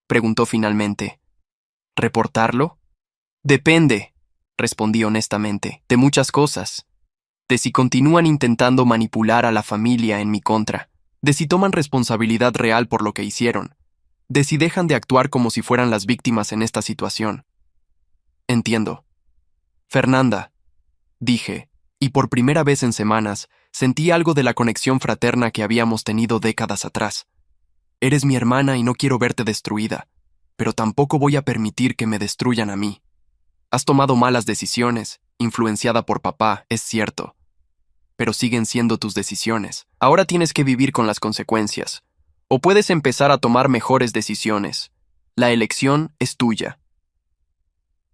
Preguntó finalmente. ¿Reportarlo? Depende, respondí honestamente, de muchas cosas. De si continúan intentando manipular a la familia en mi contra, de si toman responsabilidad real por lo que hicieron, de si dejan de actuar como si fueran las víctimas en esta situación. Entiendo. Fernanda, dije, y por primera vez en semanas sentí algo de la conexión fraterna que habíamos tenido décadas atrás. Eres mi hermana y no quiero verte destruida, pero tampoco voy a permitir que me destruyan a mí. Has tomado malas decisiones, influenciada por papá, es cierto. Pero siguen siendo tus decisiones. Ahora tienes que vivir con las consecuencias. O puedes empezar a tomar mejores decisiones. La elección es tuya.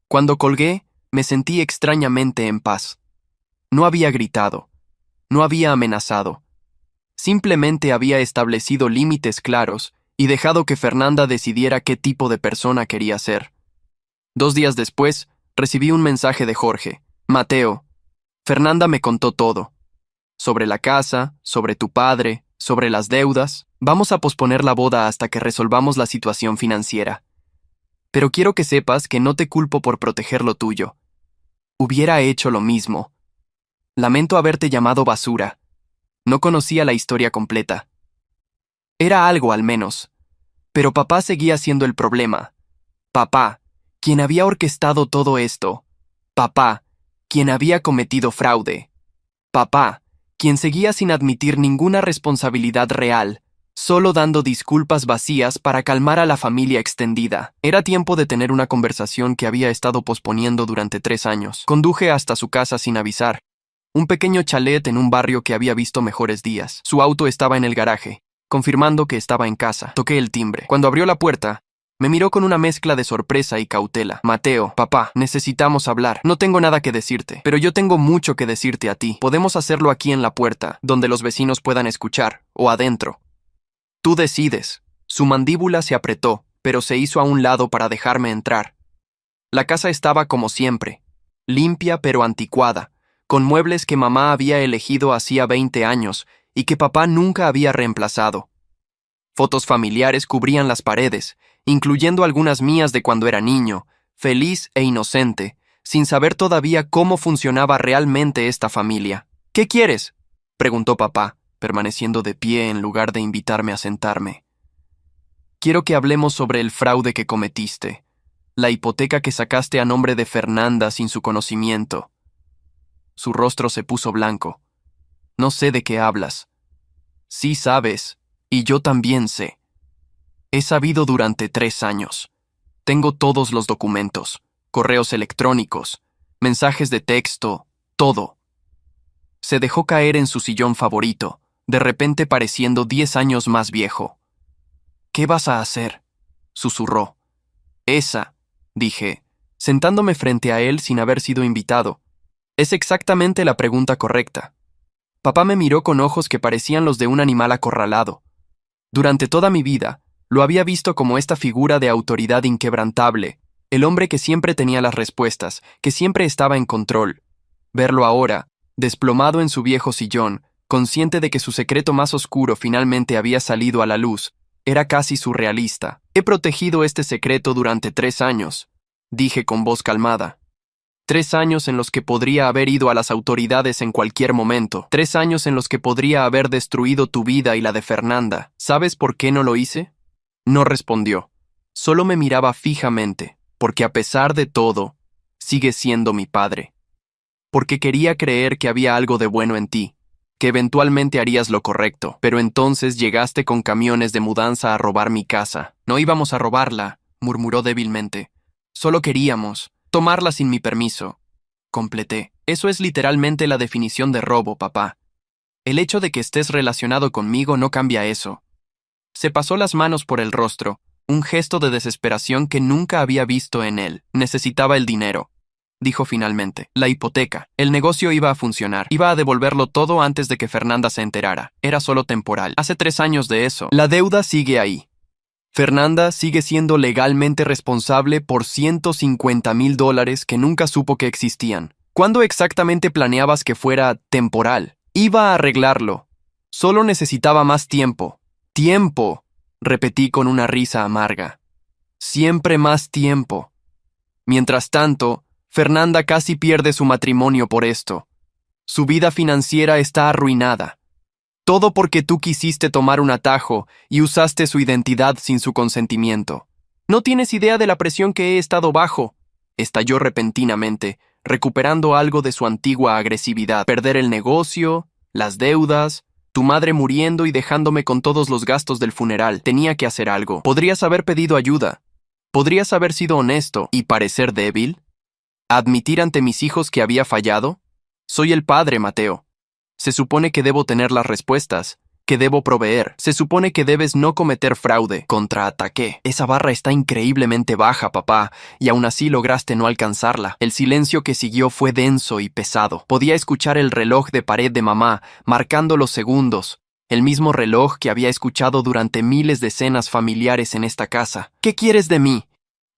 Cuando colgué, me sentí extrañamente en paz. No había gritado. No había amenazado. Simplemente había establecido límites claros y dejado que Fernanda decidiera qué tipo de persona quería ser. 2 días después, recibí un mensaje de Jorge. Mateo, Fernanda me contó todo. Sobre la casa, sobre tu padre, sobre las deudas. Vamos a posponer la boda hasta que resolvamos la situación financiera. Pero quiero que sepas que no te culpo por proteger lo tuyo. Hubiera hecho lo mismo. Lamento haberte llamado basura. No conocía la historia completa. Era algo al menos. Pero papá seguía siendo el problema. Papá, quien había orquestado todo esto. Papá, quien había cometido fraude. Papá, quien seguía sin admitir ninguna responsabilidad real, solo dando disculpas vacías para calmar a la familia extendida. Era tiempo de tener una conversación que había estado posponiendo durante 3 años. Conduje hasta su casa sin avisar. Un pequeño chalet en un barrio que había visto mejores días. Su auto estaba en el garaje, confirmando que estaba en casa. Toqué el timbre. Cuando abrió la puerta, me miró con una mezcla de sorpresa y cautela. Mateo, papá, necesitamos hablar. No tengo nada que decirte, pero yo tengo mucho que decirte a ti. Podemos hacerlo aquí en la puerta, donde los vecinos puedan escuchar, o adentro. Tú decides. Su mandíbula se apretó, pero se hizo a un lado para dejarme entrar. La casa estaba como siempre, limpia pero anticuada, con muebles que mamá había elegido hacía 20 años y que papá nunca había reemplazado. Fotos familiares cubrían las paredes, incluyendo algunas mías de cuando era niño, feliz e inocente, sin saber todavía cómo funcionaba realmente esta familia. ¿Qué quieres?, preguntó papá, permaneciendo de pie en lugar de invitarme a sentarme. Quiero que hablemos sobre el fraude que cometiste, la hipoteca que sacaste a nombre de Fernanda sin su conocimiento. Su rostro se puso blanco. No sé de qué hablas. Sí sabes, y yo también sé. He sabido durante 3 años. Tengo todos los documentos, correos electrónicos, mensajes de texto, todo. Se dejó caer en su sillón favorito, de repente pareciendo 10 años más viejo. ¿Qué vas a hacer?, susurró. Esa, dije, sentándome frente a él sin haber sido invitado. Es exactamente la pregunta correcta. Papá me miró con ojos que parecían los de un animal acorralado. Durante toda mi vida, lo había visto como esta figura de autoridad inquebrantable, el hombre que siempre tenía las respuestas, que siempre estaba en control. Verlo ahora, desplomado en su viejo sillón, consciente de que su secreto más oscuro finalmente había salido a la luz, era casi surrealista. He protegido este secreto durante 3 años, dije con voz calmada. 3 años en los que podría haber ido a las autoridades en cualquier momento. 3 años en los que podría haber destruido tu vida y la de Fernanda. ¿Sabes por qué no lo hice? No respondió. Solo me miraba fijamente, porque a pesar de todo, sigue siendo mi padre. Porque quería creer que había algo de bueno en ti, que eventualmente harías lo correcto, pero entonces llegaste con camiones de mudanza a robar mi casa. No íbamos a robarla, murmuró débilmente. Solo queríamos tomarla sin mi permiso. Completé. Eso es literalmente la definición de robo, papá. El hecho de que estés relacionado conmigo no cambia eso. Se pasó las manos por el rostro, un gesto de desesperación que nunca había visto en él. Necesitaba el dinero, dijo finalmente. La hipoteca. El negocio iba a funcionar. Iba a devolverlo todo antes de que Fernanda se enterara. Era solo temporal. Hace 3 años de eso. La deuda sigue ahí. Fernanda sigue siendo legalmente responsable por $150,000 que nunca supo que existían. ¿Cuándo exactamente planeabas que fuera temporal? Iba a arreglarlo. Solo necesitaba más tiempo. ¡Tiempo!, repetí con una risa amarga. Siempre más tiempo. Mientras tanto, Fernanda casi pierde su matrimonio por esto. Su vida financiera está arruinada. Todo porque tú quisiste tomar un atajo y usaste su identidad sin su consentimiento. No tienes idea de la presión que he estado bajo, estalló repentinamente, recuperando algo de su antigua agresividad. Perder el negocio, las deudas, tu madre muriendo y dejándome con todos los gastos del funeral. Tenía que hacer algo. Podrías haber pedido ayuda. Podrías haber sido honesto y parecer débil. ¿Admitir ante mis hijos que había fallado? Soy el padre, Mateo. Se supone que debo tener las respuestas, que debo proveer. Se supone que debes no cometer fraude. Contraataqué. Esa barra está increíblemente baja, papá, y aún así lograste no alcanzarla. El silencio que siguió fue denso y pesado. Podía escuchar el reloj de pared de mamá, marcando los segundos. El mismo reloj que había escuchado durante miles de cenas familiares en esta casa. ¿Qué quieres de mí?,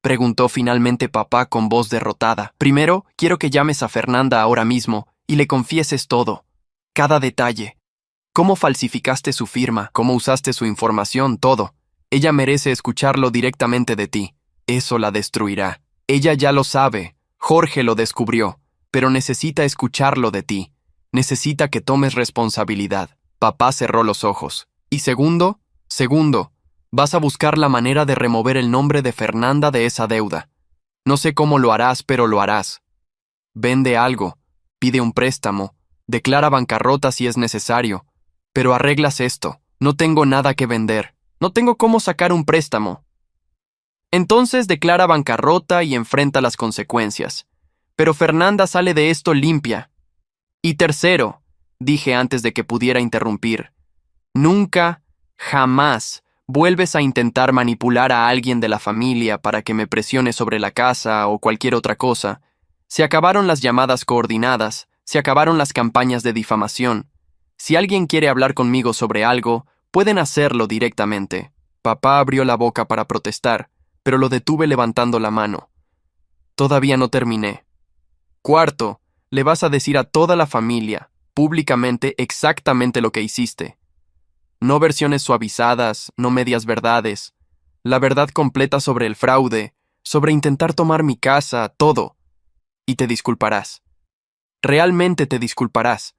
preguntó finalmente papá con voz derrotada. Primero, quiero que llames a Fernanda ahora mismo y le confieses todo. Cada detalle. Cómo falsificaste su firma, cómo usaste su información, todo. Ella merece escucharlo directamente de ti. Eso la destruirá. Ella ya lo sabe. Jorge lo descubrió. Pero necesita escucharlo de ti. Necesita que tomes responsabilidad. Papá cerró los ojos. Y segundo, vas a buscar la manera de remover el nombre de Fernanda de esa deuda. No sé cómo lo harás, pero lo harás. Vende algo. Pide un préstamo. Declara bancarrota si es necesario. Pero arreglas esto. No tengo nada que vender. No tengo cómo sacar un préstamo. Entonces declara bancarrota y enfrenta las consecuencias. Pero Fernanda sale de esto limpia. Y tercero, dije antes de que pudiera interrumpir, nunca, jamás vuelves a intentar manipular a alguien de la familia para que me presione sobre la casa o cualquier otra cosa. Se acabaron las llamadas coordinadas, se acabaron las campañas de difamación. Si alguien quiere hablar conmigo sobre algo, pueden hacerlo directamente. Papá abrió la boca para protestar, pero lo detuve levantando la mano. Todavía no terminé. Cuarto, le vas a decir a toda la familia, públicamente, exactamente lo que hiciste. No versiones suavizadas, no medias verdades. La verdad completa sobre el fraude, sobre intentar tomar mi casa, todo. Y te disculparás. Realmente te disculparás.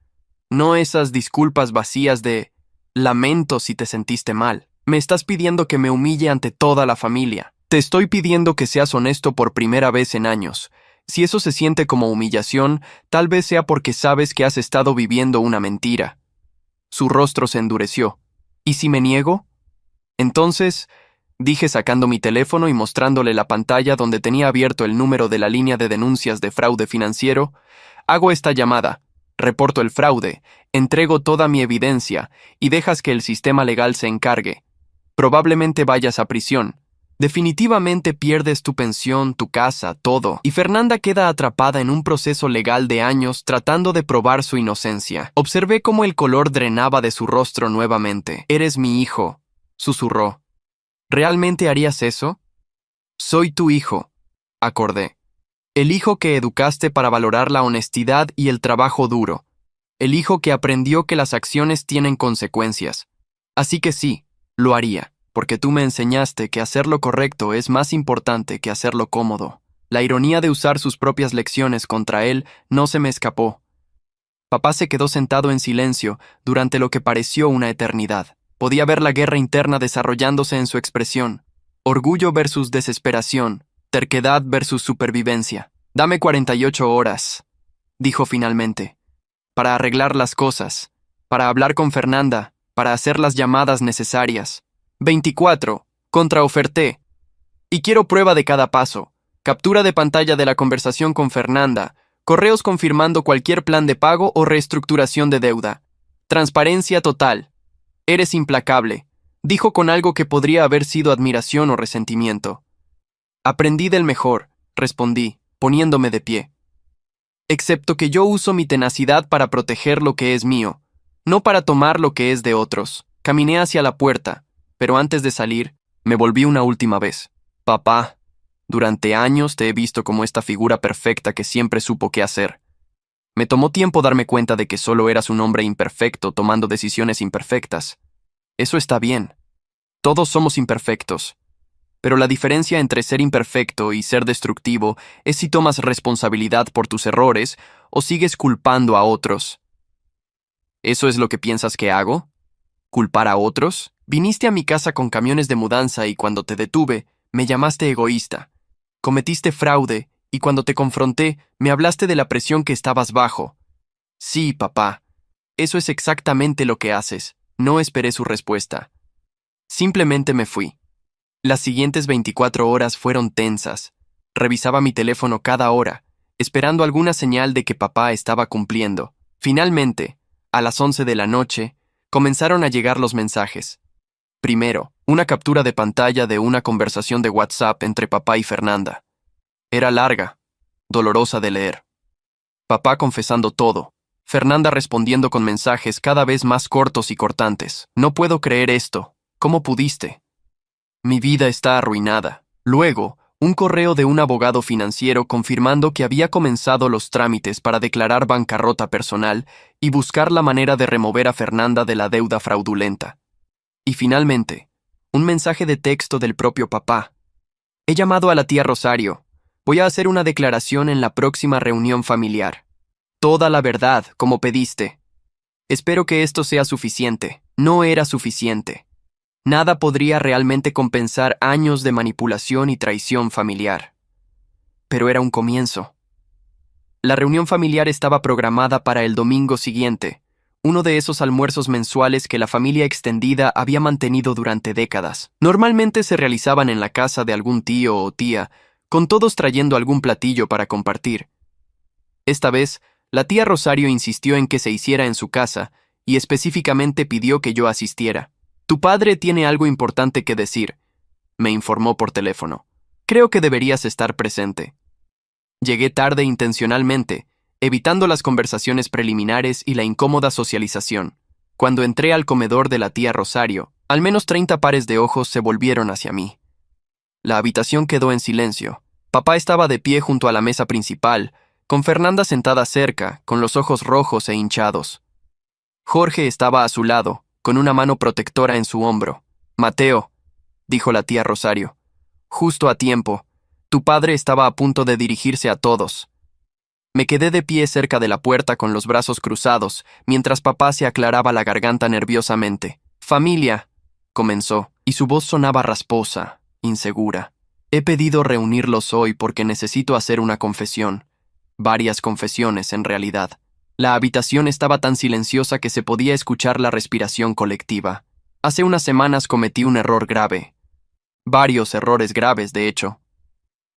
No esas disculpas vacías de lamento si te sentiste mal. Me estás pidiendo que me humille ante toda la familia. Te estoy pidiendo que seas honesto por primera vez en años. Si eso se siente como humillación, tal vez sea porque sabes que has estado viviendo una mentira. Su rostro se endureció. ¿Y si me niego? Entonces, dije sacando mi teléfono y mostrándole la pantalla donde tenía abierto el número de la línea de denuncias de fraude financiero, hago esta llamada, reporto el fraude, entrego toda mi evidencia y dejas que el sistema legal se encargue. Probablemente vayas a prisión. Definitivamente pierdes tu pensión, tu casa, todo, y Fernanda queda atrapada en un proceso legal de años tratando de probar su inocencia. Observé cómo el color drenaba de su rostro nuevamente. «Eres mi hijo», susurró. «¿Realmente harías eso?» «Soy tu hijo», acordé. «El hijo que educaste para valorar la honestidad y el trabajo duro. El hijo que aprendió que las acciones tienen consecuencias. Así que sí, lo haría. Porque tú me enseñaste que hacer lo correcto es más importante que hacerlo cómodo». La ironía de usar sus propias lecciones contra él no se me escapó. Papá se quedó sentado en silencio durante lo que pareció una eternidad. Podía ver la guerra interna desarrollándose en su expresión. Orgullo versus desesperación, terquedad versus supervivencia. «Dame 48 horas», dijo finalmente, «para arreglar las cosas, para hablar con Fernanda, para hacer las llamadas necesarias». 24. Contraoferté. Y quiero prueba de cada paso. Captura de pantalla de la conversación con Fernanda. Correos confirmando cualquier plan de pago o reestructuración de deuda. Transparencia total. «Eres implacable», dijo con algo que podría haber sido admiración o resentimiento. «Aprendí del mejor», respondí, poniéndome de pie. «Excepto que yo uso mi tenacidad para proteger lo que es mío, no para tomar lo que es de otros». Caminé hacia la puerta. Pero antes de salir, me volví una última vez. «Papá, durante años te he visto como esta figura perfecta que siempre supo qué hacer. Me tomó tiempo darme cuenta de que solo eras un hombre imperfecto tomando decisiones imperfectas. Eso está bien. Todos somos imperfectos. Pero la diferencia entre ser imperfecto y ser destructivo es si tomas responsabilidad por tus errores o sigues culpando a otros». «¿Eso es lo que piensas que hago? ¿Culpar a otros? Viniste a mi casa con camiones de mudanza y cuando te detuve, me llamaste egoísta. Cometiste fraude y cuando te confronté, me hablaste de la presión que estabas bajo. Sí, papá, eso es exactamente lo que haces». No esperé su respuesta. Simplemente me fui. Las siguientes 24 horas fueron tensas. Revisaba mi teléfono cada hora, esperando alguna señal de que papá estaba cumpliendo. Finalmente, a las 11 de la noche, comenzaron a llegar los mensajes. Primero, una captura de pantalla de una conversación de WhatsApp entre papá y Fernanda. Era larga, dolorosa de leer. Papá confesando todo, Fernanda respondiendo con mensajes cada vez más cortos y cortantes. «No puedo creer esto. ¿Cómo pudiste? Mi vida está arruinada». Luego, un correo de un abogado financiero confirmando que había comenzado los trámites para declarar bancarrota personal y buscar la manera de remover a Fernanda de la deuda fraudulenta. Y finalmente, un mensaje de texto del propio papá. «He llamado a la tía Rosario. Voy a hacer una declaración en la próxima reunión familiar. Toda la verdad, como pediste. Espero que esto sea suficiente». No era suficiente. Nada podría realmente compensar años de manipulación y traición familiar. Pero era un comienzo. La reunión familiar estaba programada para el domingo siguiente, uno de esos almuerzos mensuales que la familia extendida había mantenido durante décadas. Normalmente se realizaban en la casa de algún tío o tía, con todos trayendo algún platillo para compartir. Esta vez, La tía Rosario insistió en que se hiciera en su casa y específicamente pidió que yo asistiera. Tu padre tiene algo importante que decir, me informó por teléfono. Creo que deberías estar presente. Llegué tarde intencionalmente, evitando las conversaciones preliminares y la incómoda socialización. Cuando entré al comedor de la tía Rosario, al menos 30 pares de ojos se volvieron hacia mí. La habitación quedó en silencio. Papá estaba de pie junto a la mesa principal, con Fernanda sentada cerca, con los ojos rojos e hinchados. Jorge estaba a su lado, con una mano protectora en su hombro. Mateo, dijo la tía Rosario, justo a tiempo. Tu padre estaba a punto de dirigirse a todos. Me quedé de pie cerca de la puerta con los brazos cruzados, mientras papá se aclaraba la garganta nerviosamente. Familia, comenzó, y su voz sonaba rasposa, insegura. He pedido reunirlos hoy porque necesito hacer una confesión. Varias confesiones, en realidad. La habitación estaba tan silenciosa que se podía escuchar la respiración colectiva. Hace unas semanas cometí un error grave. Varios errores graves, de hecho.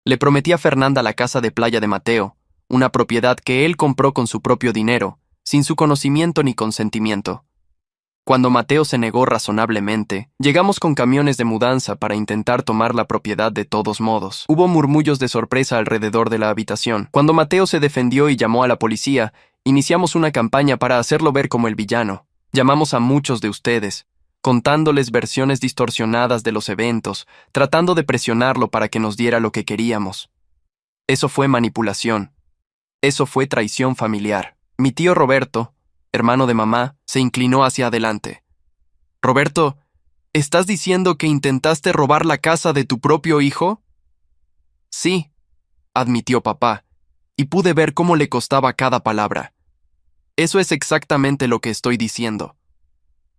Le prometí a Fernanda la casa de playa de Mateo, una propiedad que él compró con su propio dinero, sin su conocimiento ni consentimiento. Cuando Mateo se negó razonablemente, llegamos con camiones de mudanza para intentar tomar la propiedad de todos modos. Hubo murmullos de sorpresa alrededor de la habitación. Cuando Mateo se defendió y llamó a la policía, iniciamos una campaña para hacerlo ver como el villano. Llamamos a muchos de ustedes, contándoles versiones distorsionadas de los eventos, tratando de presionarlo para que nos diera lo que queríamos. Eso fue manipulación. Eso fue traición familiar. Mi tío Roberto, hermano de mamá, se inclinó hacia adelante. Roberto, ¿estás diciendo que intentaste robar la casa de tu propio hijo? Sí, admitió papá, y pude ver cómo le costaba cada palabra. Eso es exactamente lo que estoy diciendo.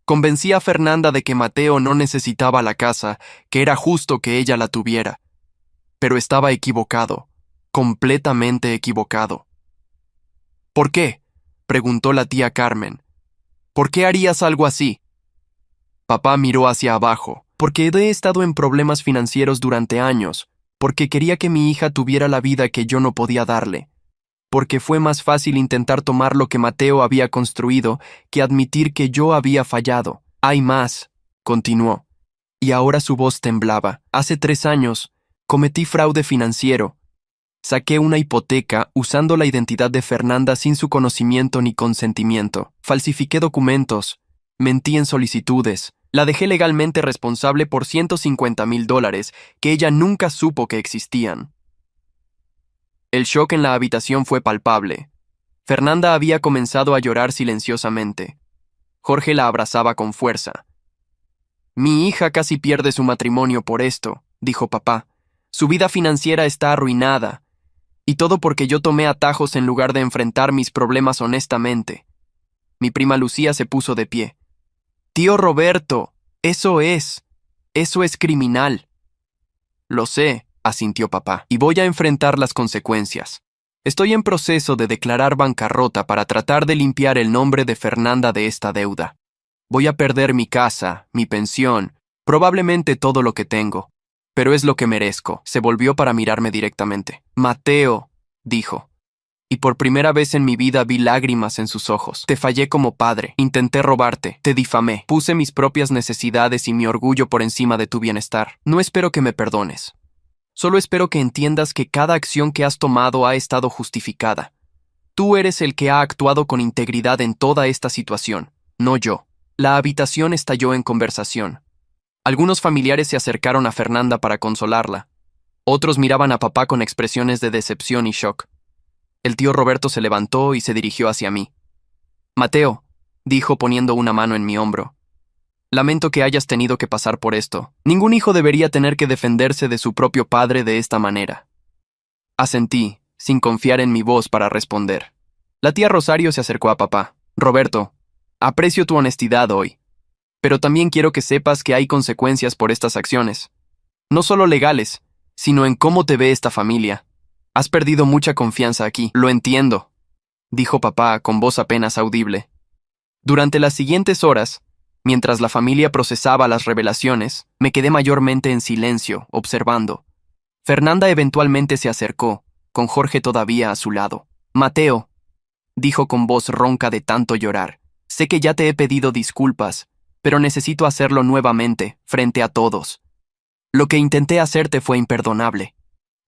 Convencí a Fernanda de que Mateo no necesitaba la casa, que era justo que ella la tuviera. Pero estaba equivocado, completamente equivocado. ¿Por qué?, preguntó la tía Carmen. ¿Por qué harías algo así? Papá miró hacia abajo. Porque he estado en problemas financieros durante años, porque quería que mi hija tuviera la vida que yo no podía darle, porque fue más fácil intentar tomar lo que Mateo había construido que admitir que yo había fallado. Hay más, continuó, y ahora su voz temblaba. Hace 3 años, cometí fraude financiero. Saqué una hipoteca usando la identidad de Fernanda sin su conocimiento ni consentimiento. Falsifiqué documentos, mentí en solicitudes, la dejé legalmente responsable por $150,000 que ella nunca supo que existían. El shock en la habitación fue palpable. Fernanda había comenzado a llorar silenciosamente. Jorge la abrazaba con fuerza. Mi hija casi pierde su matrimonio por esto, dijo papá. Su vida financiera está arruinada. Y todo porque yo tomé atajos en lugar de enfrentar mis problemas honestamente. Mi prima Lucía se puso de pie. Tío Roberto, eso es criminal. Lo sé, asintió papá, y voy a enfrentar las consecuencias. Estoy en proceso de declarar bancarrota para tratar de limpiar el nombre de Fernanda de esta deuda. Voy a perder mi casa, mi pensión, probablemente todo lo que tengo. Pero es lo que merezco. Se volvió para mirarme directamente. Mateo, dijo. Y por primera vez en mi vida vi lágrimas en sus ojos. Te fallé como padre. Intenté robarte. Te difamé. Puse mis propias necesidades y mi orgullo por encima de tu bienestar. No espero que me perdones. Solo espero que entiendas que cada acción que has tomado ha estado justificada. Tú eres el que ha actuado con integridad en toda esta situación, no yo. La habitación estalló en conversación. Algunos familiares se acercaron a Fernanda para consolarla. Otros miraban a papá con expresiones de decepción y shock. El tío Roberto se levantó y se dirigió hacia mí. Mateo, dijo poniendo una mano en mi hombro. Lamento que hayas tenido que pasar por esto. Ningún hijo debería tener que defenderse de su propio padre de esta manera. Asentí, sin confiar en mi voz para responder. La tía Rosario se acercó a papá. Roberto, aprecio tu honestidad hoy. Pero también quiero que sepas que hay consecuencias por estas acciones. No solo legales, sino en cómo te ve esta familia. Has perdido mucha confianza aquí. Lo entiendo, dijo papá con voz apenas audible. Durante las siguientes horas, mientras la familia procesaba las revelaciones, me quedé mayormente en silencio, observando. Fernanda eventualmente se acercó, con Jorge todavía a su lado. Mateo, dijo con voz ronca de tanto llorar. Sé que ya te he pedido disculpas, pero necesito hacerlo nuevamente, frente a todos. Lo que intenté hacerte fue imperdonable.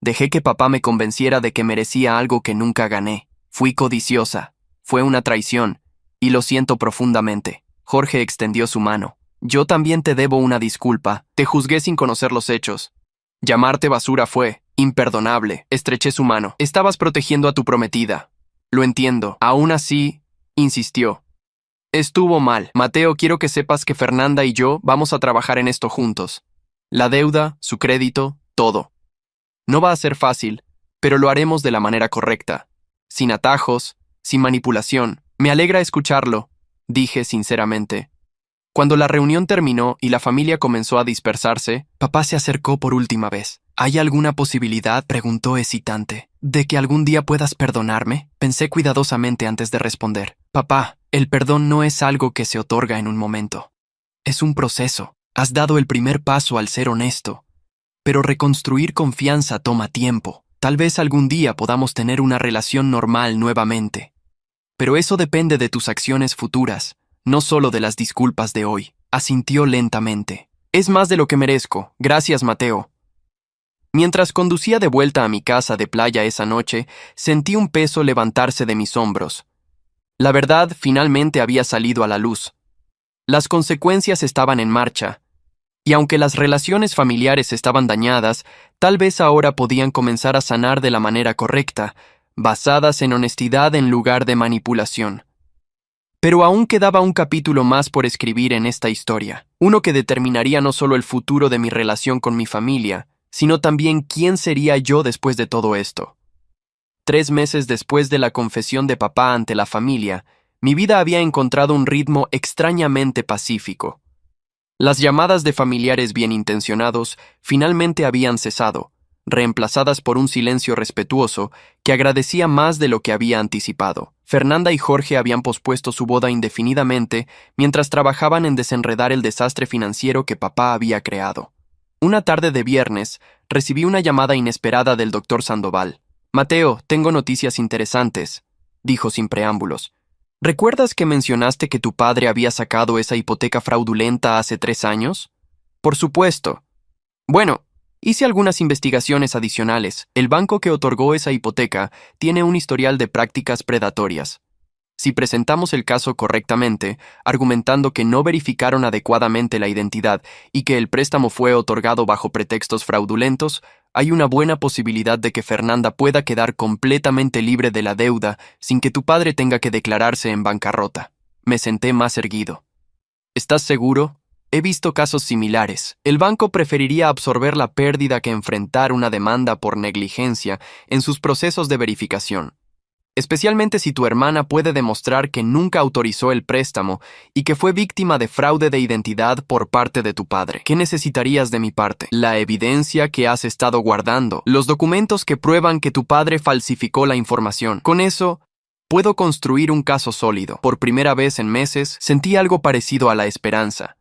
Dejé que papá me convenciera de que merecía algo que nunca gané. Fui codiciosa. Fue una traición, y lo siento profundamente. Jorge extendió su mano. Yo también te debo una disculpa. Te juzgué sin conocer los hechos. Llamarte basura fue imperdonable. Estreché su mano. Estabas protegiendo a tu prometida. Lo entiendo. Aún así, insistió. Estuvo mal. Mateo, quiero que sepas que Fernanda y yo vamos a trabajar en esto juntos. La deuda, su crédito, todo. No va a ser fácil, pero lo haremos de la manera correcta. Sin atajos, sin manipulación. Me alegra escucharlo, dije sinceramente. Cuando la reunión terminó y la familia comenzó a dispersarse, papá se acercó por última vez. ¿Hay alguna posibilidad, preguntó hesitante, de que algún día puedas perdonarme? Pensé cuidadosamente antes de responder. Papá, el perdón no es algo que se otorga en un momento. Es un proceso. Has dado el primer paso al ser honesto. Pero reconstruir confianza toma tiempo. Tal vez algún día podamos tener una relación normal nuevamente. Pero eso depende de tus acciones futuras, no solo de las disculpas de hoy. Asintió lentamente. Es más de lo que merezco. Gracias, Mateo. Mientras conducía de vuelta a mi casa de playa esa noche, sentí un peso levantarse de mis hombros. La verdad finalmente había salido a la luz. Las consecuencias estaban en marcha, y aunque las relaciones familiares estaban dañadas, tal vez ahora podían comenzar a sanar de la manera correcta, basadas en honestidad en lugar de manipulación. Pero aún quedaba un capítulo más por escribir en esta historia, uno que determinaría no solo el futuro de mi relación con mi familia, sino también quién sería yo después de todo esto. 3 meses después de la confesión de papá ante la familia, mi vida había encontrado un ritmo extrañamente pacífico. Las llamadas de familiares bien intencionados finalmente habían cesado, reemplazadas por un silencio respetuoso que agradecía más de lo que había anticipado. Fernanda y Jorge habían pospuesto su boda indefinidamente mientras trabajaban en desenredar el desastre financiero que papá había creado. Una tarde de viernes, recibí una llamada inesperada del doctor Sandoval. Mateo, tengo noticias interesantes, dijo sin preámbulos. ¿Recuerdas que mencionaste que tu padre había sacado esa hipoteca fraudulenta hace 3 años? Por supuesto. Bueno, hice algunas investigaciones adicionales. El banco que otorgó esa hipoteca tiene un historial de prácticas predatorias. Si presentamos el caso correctamente, argumentando que no verificaron adecuadamente la identidad y que el préstamo fue otorgado bajo pretextos fraudulentos, hay una buena posibilidad de que Fernanda pueda quedar completamente libre de la deuda sin que tu padre tenga que declararse en bancarrota. Me senté más erguido. ¿Estás seguro? He visto casos similares. El banco preferiría absorber la pérdida que enfrentar una demanda por negligencia en sus procesos de verificación. Especialmente si tu hermana puede demostrar que nunca autorizó el préstamo y que fue víctima de fraude de identidad por parte de tu padre. ¿Qué necesitarías de mi parte? La evidencia que has estado guardando, los documentos que prueban que tu padre falsificó la información. Con eso, puedo construir un caso sólido. Por primera vez en meses, sentí algo parecido a la esperanza.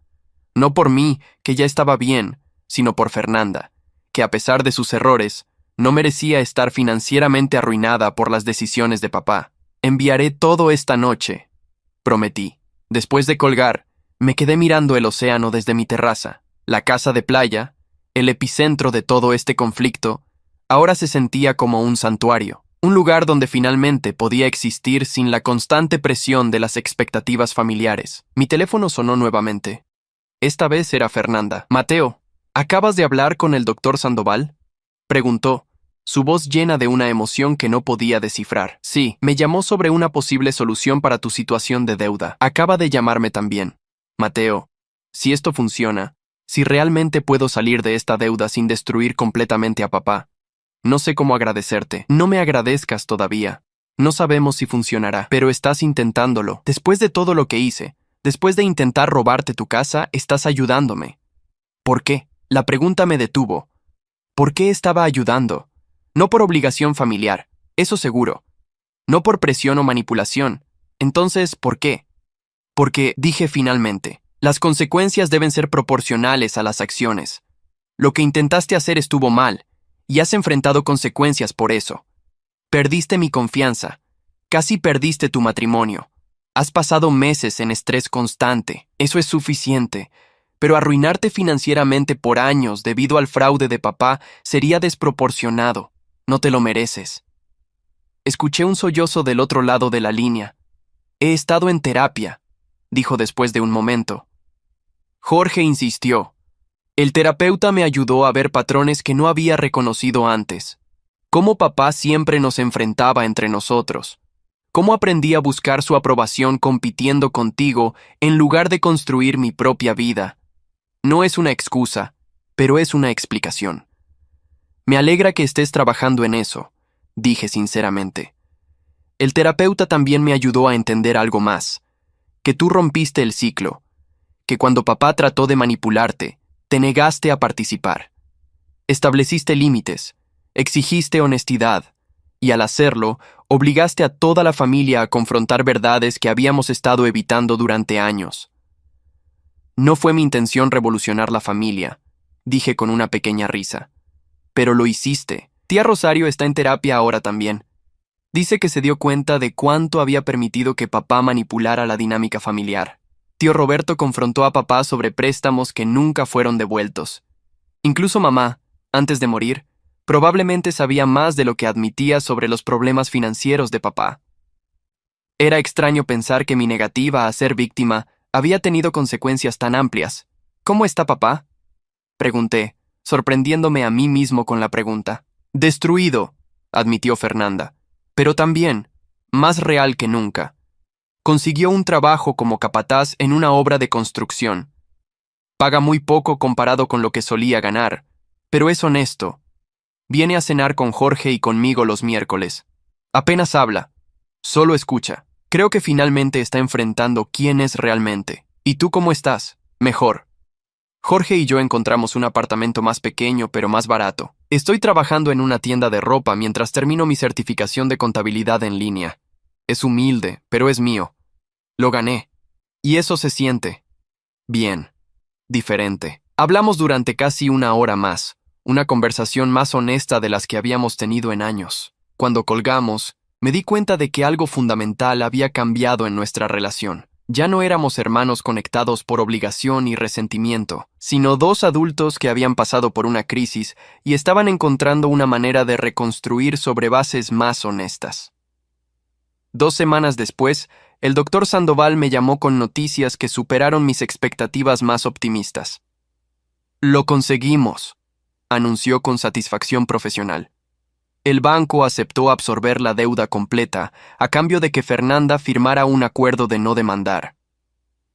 No por mí, que ya estaba bien, sino por Fernanda, que a pesar de sus errores, no merecía estar financieramente arruinada por las decisiones de papá. Enviaré todo esta noche, prometí. Después de colgar, me quedé mirando el océano desde mi terraza. La casa de playa, el epicentro de todo este conflicto, ahora se sentía como un santuario, un lugar donde finalmente podía existir sin la constante presión de las expectativas familiares. Mi teléfono sonó nuevamente. Esta vez era Fernanda. Mateo, ¿acabas de hablar con el doctor Sandoval?, preguntó, su voz llena de una emoción que no podía descifrar. Sí, me llamó sobre una posible solución para tu situación de deuda. Acaba de llamarme también. Mateo, si esto funciona, si realmente puedo salir de esta deuda sin destruir completamente a papá, no sé cómo agradecerte. No me agradezcas todavía. No sabemos si funcionará, pero estás intentándolo. Después de todo lo que hice, después de intentar robarte tu casa, estás ayudándome. ¿Por qué? La pregunta me detuvo. ¿Por qué estaba ayudando? No por obligación familiar, eso seguro. No por presión o manipulación. Entonces, ¿por qué? Porque, dije finalmente, las consecuencias deben ser proporcionales a las acciones. Lo que intentaste hacer estuvo mal, y has enfrentado consecuencias por eso. Perdiste mi confianza, Casi perdiste tu matrimonio. Has pasado meses en estrés constante. Eso es suficiente. Pero arruinarte financieramente por años debido al fraude de papá sería desproporcionado. No te lo mereces. Escuché un sollozo del otro lado de la línea. He estado en terapia, dijo después de un momento. Jorge insistió. El terapeuta me ayudó a ver patrones que no había reconocido antes. Cómo papá siempre nos enfrentaba entre nosotros. Cómo aprendí a buscar su aprobación compitiendo contigo en lugar de construir mi propia vida. No es una excusa, pero es una explicación. Me alegra que estés trabajando en eso, dije sinceramente. El terapeuta también me ayudó a entender algo más, que tú rompiste el ciclo, que cuando papá trató de manipularte, te negaste a participar. Estableciste límites, exigiste honestidad, y al hacerlo, obligaste a toda la familia a confrontar verdades que habíamos estado evitando durante años. No fue mi intención revolucionar la familia, dije con una pequeña risa. Pero lo hiciste. Tía Rosario está en terapia ahora también. Dice que se dio cuenta de cuánto había permitido que papá manipulara la dinámica familiar. Tío Roberto confrontó a papá sobre préstamos que nunca fueron devueltos. Incluso mamá, antes de morir, probablemente sabía más de lo que admitía sobre los problemas financieros de papá. Era extraño pensar que mi negativa a ser víctima había tenido consecuencias tan amplias. ¿Cómo está papá?, pregunté, sorprendiéndome a mí mismo con la pregunta. Destruido, admitió Fernanda, pero también, más real que nunca. Consiguió un trabajo como capataz en una obra de construcción. Paga muy poco comparado con lo que solía ganar, pero es honesto. Viene a cenar con Jorge y conmigo los miércoles. Apenas habla, solo escucha. Creo que finalmente está enfrentando quién es realmente. ¿Y tú cómo estás? Mejor. Jorge y yo encontramos un apartamento más pequeño pero más barato. Estoy trabajando en una tienda de ropa mientras termino mi certificación de contabilidad en línea. Es humilde, pero es mío. Lo gané. Y eso se siente bien, diferente. Hablamos durante casi una hora más, una conversación más honesta de las que habíamos tenido en años. Cuando colgamos, me di cuenta de que algo fundamental había cambiado en nuestra relación. Ya no éramos hermanos conectados por obligación y resentimiento, sino dos adultos que habían pasado por una crisis y estaban encontrando una manera de reconstruir sobre bases más honestas. 2 semanas después, el doctor Sandoval me llamó con noticias que superaron mis expectativas más optimistas. Lo conseguimos, anunció con satisfacción profesional. El banco aceptó absorber la deuda completa a cambio de que Fernanda firmara un acuerdo de no demandar.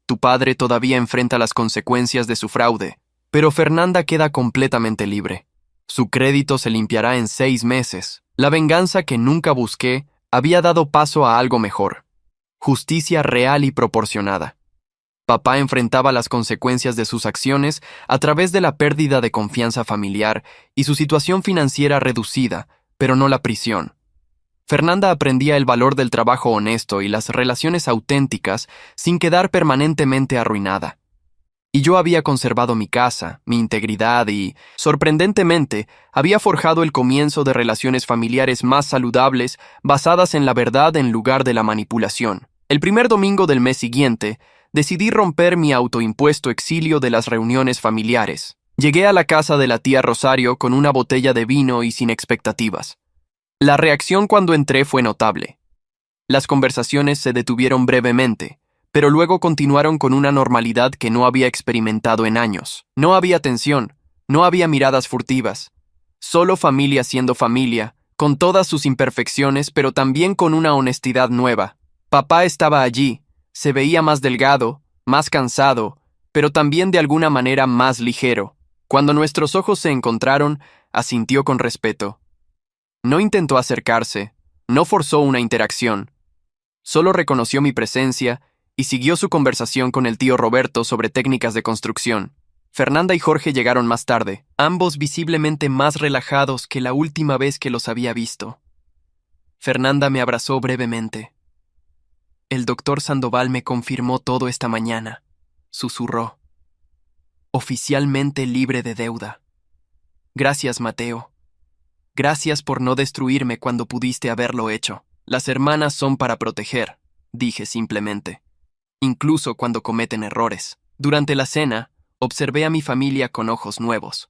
Tu padre todavía enfrenta las consecuencias de su fraude, pero Fernanda queda completamente libre. Su crédito se limpiará en 6 meses. La venganza que nunca busqué había dado paso a algo mejor. Justicia real y proporcionada. Papá enfrentaba las consecuencias de sus acciones a través de la pérdida de confianza familiar y su situación financiera reducida, pero no la prisión. Fernanda aprendía el valor del trabajo honesto y las relaciones auténticas sin quedar permanentemente arruinada. Y yo había conservado mi casa, mi integridad y, sorprendentemente, había forjado el comienzo de relaciones familiares más saludables basadas en la verdad en lugar de la manipulación. El primer domingo del mes siguiente, decidí romper mi autoimpuesto exilio de las reuniones familiares. Llegué a la casa de la tía Rosario con una botella de vino y sin expectativas. La reacción cuando entré fue notable. Las conversaciones se detuvieron brevemente, pero luego continuaron con una normalidad que no había experimentado en años. No había tensión, no había miradas furtivas. Solo familia siendo familia, con todas sus imperfecciones, pero también con una honestidad nueva. Papá estaba allí, se veía más delgado, más cansado, pero también de alguna manera más ligero. Cuando nuestros ojos se encontraron, asintió con respeto. No intentó acercarse, no forzó una interacción. Solo reconoció mi presencia y siguió su conversación con el tío Roberto sobre técnicas de construcción. Fernanda y Jorge llegaron más tarde, ambos visiblemente más relajados que la última vez que los había visto. Fernanda me abrazó brevemente. El doctor Sandoval me confirmó todo esta mañana, susurró. Oficialmente libre de deuda. Gracias, Mateo. Gracias por no destruirme cuando pudiste haberlo hecho. Las hermanas son para proteger, dije simplemente, incluso cuando cometen errores. Durante la cena, observé a mi familia con ojos nuevos.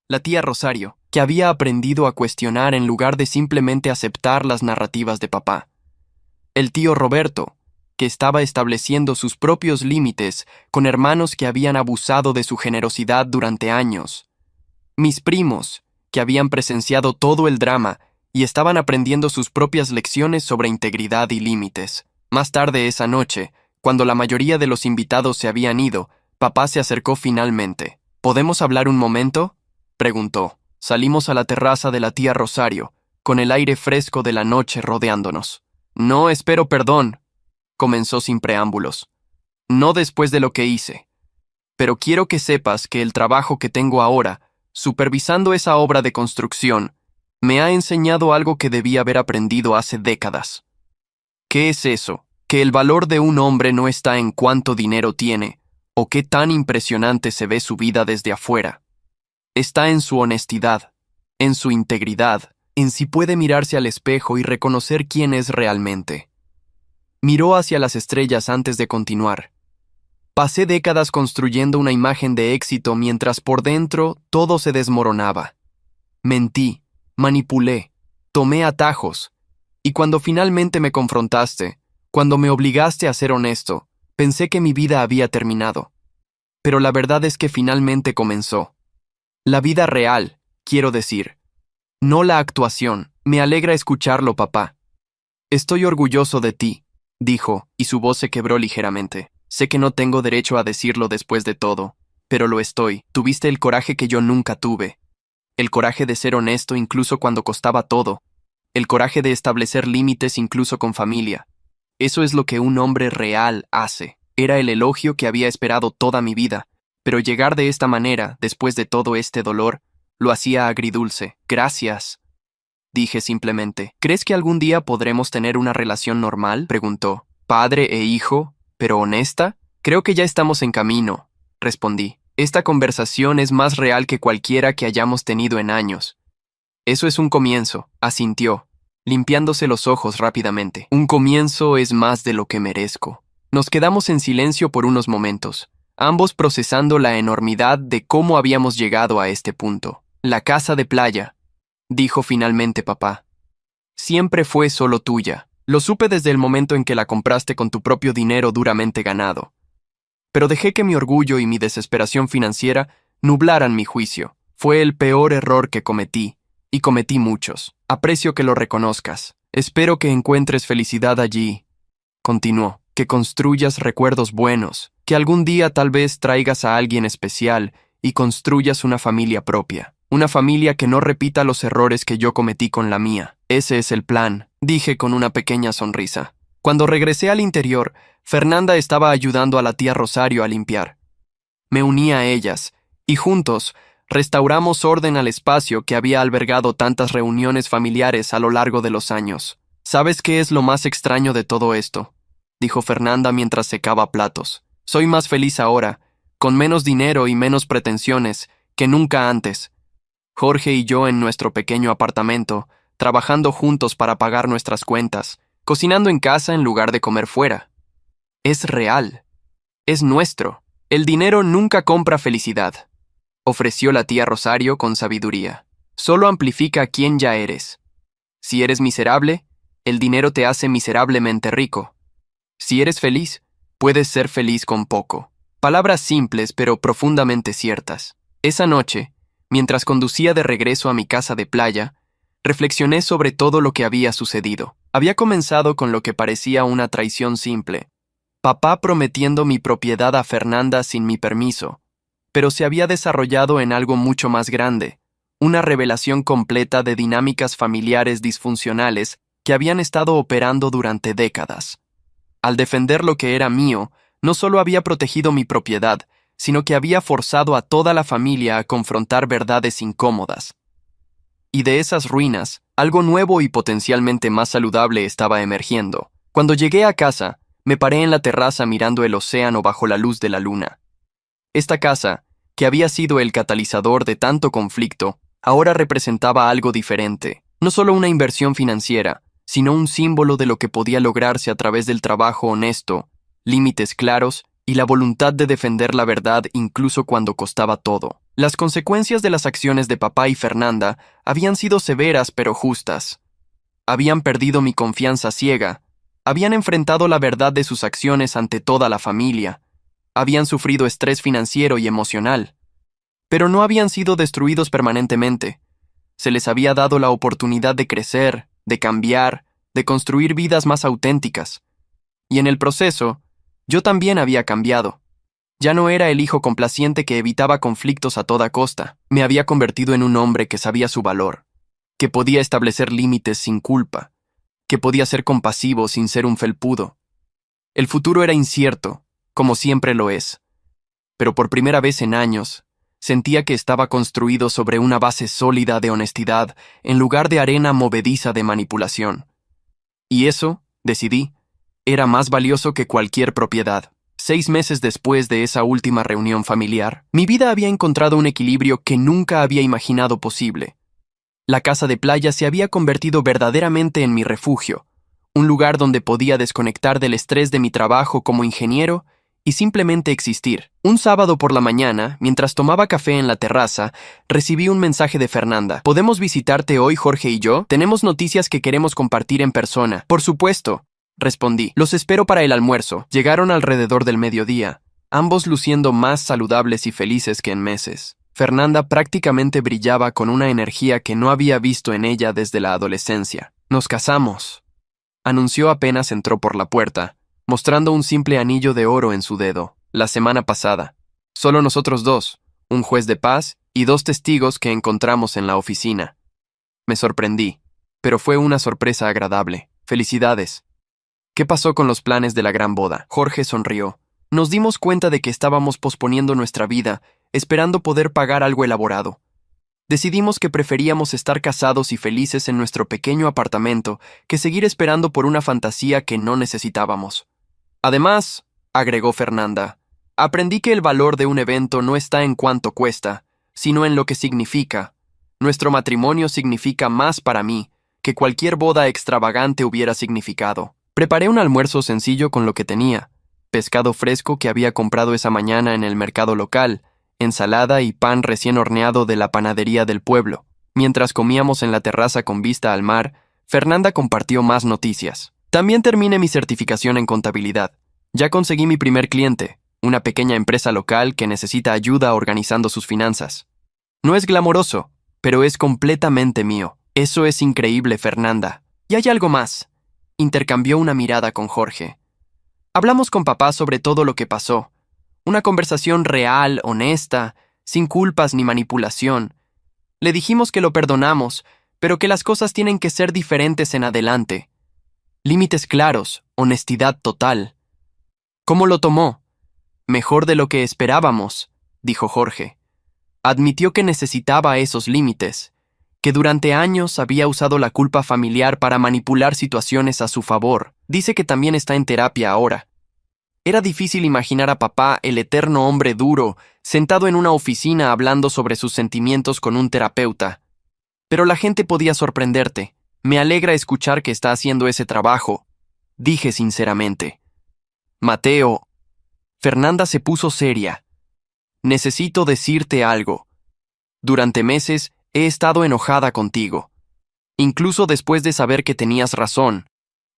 La tía Rosario, que había aprendido a cuestionar en lugar de simplemente aceptar las narrativas de papá. El tío Roberto, que estaba estableciendo sus propios límites con hermanos que habían abusado de su generosidad durante años. Mis primos, que habían presenciado todo el drama y estaban aprendiendo sus propias lecciones sobre integridad y límites. Más tarde esa noche, cuando la mayoría de los invitados se habían ido, papá se acercó finalmente. ¿Podemos hablar un momento?, preguntó. Salimos a la terraza de la tía Rosario, con el aire fresco de la noche rodeándonos. No espero perdón, comenzó sin preámbulos. No después de lo que hice. Pero quiero que sepas que el trabajo que tengo ahora, supervisando esa obra de construcción, me ha enseñado algo que debí haber aprendido hace décadas. ¿Qué es eso? Que el valor de un hombre no está en cuánto dinero tiene, o qué tan impresionante se ve su vida desde afuera. Está en su honestidad, en su integridad, en si puede mirarse al espejo y reconocer quién es realmente. Miró hacia las estrellas antes de continuar. Pasé décadas construyendo una imagen de éxito mientras por dentro todo se desmoronaba. Mentí, manipulé, tomé atajos, y cuando finalmente me confrontaste, cuando me obligaste a ser honesto, pensé que mi vida había terminado. Pero la verdad es que finalmente comenzó. La vida real, quiero decir. No la actuación. Me alegra escucharlo, papá. Estoy orgulloso de ti, dijo, y su voz se quebró ligeramente. Sé que no tengo derecho a decirlo después de todo, pero lo estoy. Tuviste el coraje que yo nunca tuve. El coraje de ser honesto incluso cuando costaba todo. El coraje de establecer límites incluso con familia. Eso es lo que un hombre real hace. Era el elogio que había esperado toda mi vida, pero llegar de esta manera, después de todo este dolor, lo hacía agridulce. Gracias, dije simplemente. ¿Crees que algún día podremos tener una relación normal?, preguntó. Padre e hijo, pero honesta. Creo que ya estamos en camino, respondí. Esta conversación es más real que cualquiera que hayamos tenido en años. Eso es un comienzo, asintió, limpiándose los ojos rápidamente. Un comienzo es más de lo que merezco. Nos quedamos en silencio por unos momentos, ambos procesando la enormidad de cómo habíamos llegado a este punto. La casa de playa, dijo finalmente papá. Siempre fue solo tuya. Lo supe desde el momento en que la compraste con tu propio dinero duramente ganado. Pero dejé que mi orgullo y mi desesperación financiera nublaran mi juicio. Fue el peor error que cometí, y cometí muchos. Aprecio que lo reconozcas. Espero que encuentres felicidad allí, continuó, que construyas recuerdos buenos, que algún día tal vez traigas a alguien especial y construyas una familia propia. Una familia que no repita los errores que yo cometí con la mía. Ese es el plan, dije con una pequeña sonrisa. Cuando regresé al interior, Fernanda estaba ayudando a la tía Rosario a limpiar. Me uní a ellas, y juntos restauramos orden al espacio que había albergado tantas reuniones familiares a lo largo de los años. ¿Sabes qué es lo más extraño de todo esto?, dijo Fernanda mientras secaba platos. Soy más feliz ahora, con menos dinero y menos pretensiones, que nunca antes. Jorge y yo en nuestro pequeño apartamento, trabajando juntos para pagar nuestras cuentas, cocinando en casa en lugar de comer fuera. Es real. Es nuestro. El dinero nunca compra felicidad, ofreció la tía Rosario con sabiduría. Solo amplifica quién ya eres. Si eres miserable, el dinero te hace miserablemente rico. Si eres feliz, puedes ser feliz con poco. Palabras simples pero profundamente ciertas. Esa noche, mientras conducía de regreso a mi casa de playa, reflexioné sobre todo lo que había sucedido. Había comenzado con lo que parecía una traición simple. Papá prometiendo mi propiedad a Fernanda sin mi permiso, pero se había desarrollado en algo mucho más grande, una revelación completa de dinámicas familiares disfuncionales que habían estado operando durante décadas. Al defender lo que era mío, no solo había protegido mi propiedad, sino que había forzado a toda la familia a confrontar verdades incómodas. Y de esas ruinas, algo nuevo y potencialmente más saludable estaba emergiendo. Cuando llegué a casa, me paré en la terraza mirando el océano bajo la luz de la luna. Esta casa, que había sido el catalizador de tanto conflicto, ahora representaba algo diferente. No solo una inversión financiera, sino un símbolo de lo que podía lograrse a través del trabajo honesto, límites claros y la voluntad de defender la verdad incluso cuando costaba todo. Las consecuencias de las acciones de papá y Fernanda habían sido severas pero justas. Habían perdido mi confianza ciega, habían enfrentado la verdad de sus acciones ante toda la familia, habían sufrido estrés financiero y emocional, pero no habían sido destruidos permanentemente. Se les había dado la oportunidad de crecer, de cambiar, de construir vidas más auténticas. Y en el proceso, yo también había cambiado. Ya no era el hijo complaciente que evitaba conflictos a toda costa. Me había convertido en un hombre que sabía su valor, que podía establecer límites sin culpa, que podía ser compasivo sin ser un felpudo. El futuro era incierto, como siempre lo es, pero por primera vez en años, sentía que estaba construido sobre una base sólida de honestidad en lugar de arena movediza de manipulación. Y eso, decidí, era más valioso que cualquier propiedad. 6 meses después de esa última reunión familiar, mi vida había encontrado un equilibrio que nunca había imaginado posible. La casa de playa se había convertido verdaderamente en mi refugio, un lugar donde podía desconectar del estrés de mi trabajo como ingeniero y simplemente existir. Un sábado por la mañana, mientras tomaba café en la terraza, recibí un mensaje de Fernanda. ¿Podemos visitarte hoy, Jorge y yo? Tenemos noticias que queremos compartir en persona. Por supuesto, respondí. Los espero para el almuerzo. Llegaron alrededor del mediodía, ambos luciendo más saludables y felices que en meses. Fernanda prácticamente brillaba con una energía que no había visto en ella desde la adolescencia. Nos casamos, anunció apenas entró por la puerta, mostrando un simple anillo de oro en su dedo. La semana pasada. Solo nosotros dos, un juez de paz y 2 testigos que encontramos en la oficina. Me sorprendí, pero fue una sorpresa agradable. Felicidades. ¿Qué pasó con los planes de la gran boda? Jorge sonrió. Nos dimos cuenta de que estábamos posponiendo nuestra vida, esperando poder pagar algo elaborado. Decidimos que preferíamos estar casados y felices en nuestro pequeño apartamento que seguir esperando por una fantasía que no necesitábamos. Además, agregó Fernanda, aprendí que el valor de un evento no está en cuánto cuesta, sino en lo que significa. Nuestro matrimonio significa más para mí que cualquier boda extravagante hubiera significado. Preparé un almuerzo sencillo con lo que tenía: pescado fresco que había comprado esa mañana en el mercado local, ensalada y pan recién horneado de la panadería del pueblo. Mientras comíamos en la terraza con vista al mar, Fernanda compartió más noticias. También terminé mi certificación en contabilidad. Ya conseguí mi primer cliente, una pequeña empresa local que necesita ayuda organizando sus finanzas. No es glamoroso, pero es completamente mío. Eso es increíble, Fernanda. Y hay algo más. Intercambió una mirada con Jorge. Hablamos con papá sobre todo lo que pasó. Una conversación real, honesta, sin culpas ni manipulación. Le dijimos que lo perdonamos, pero que las cosas tienen que ser diferentes en adelante. Límites claros, honestidad total. ¿Cómo lo tomó? Mejor de lo que esperábamos, dijo Jorge. Admitió que necesitaba esos límites, que durante años había usado la culpa familiar para manipular situaciones a su favor. Dice que también está en terapia ahora. Era difícil imaginar a papá, el eterno hombre duro, sentado en una oficina hablando sobre sus sentimientos con un terapeuta. Pero la gente podía sorprenderte. Me alegra escuchar que está haciendo ese trabajo, dije sinceramente. Mateo. Fernanda se puso seria. Necesito decirte algo. Durante meses he estado enojada contigo. Incluso después de saber que tenías razón.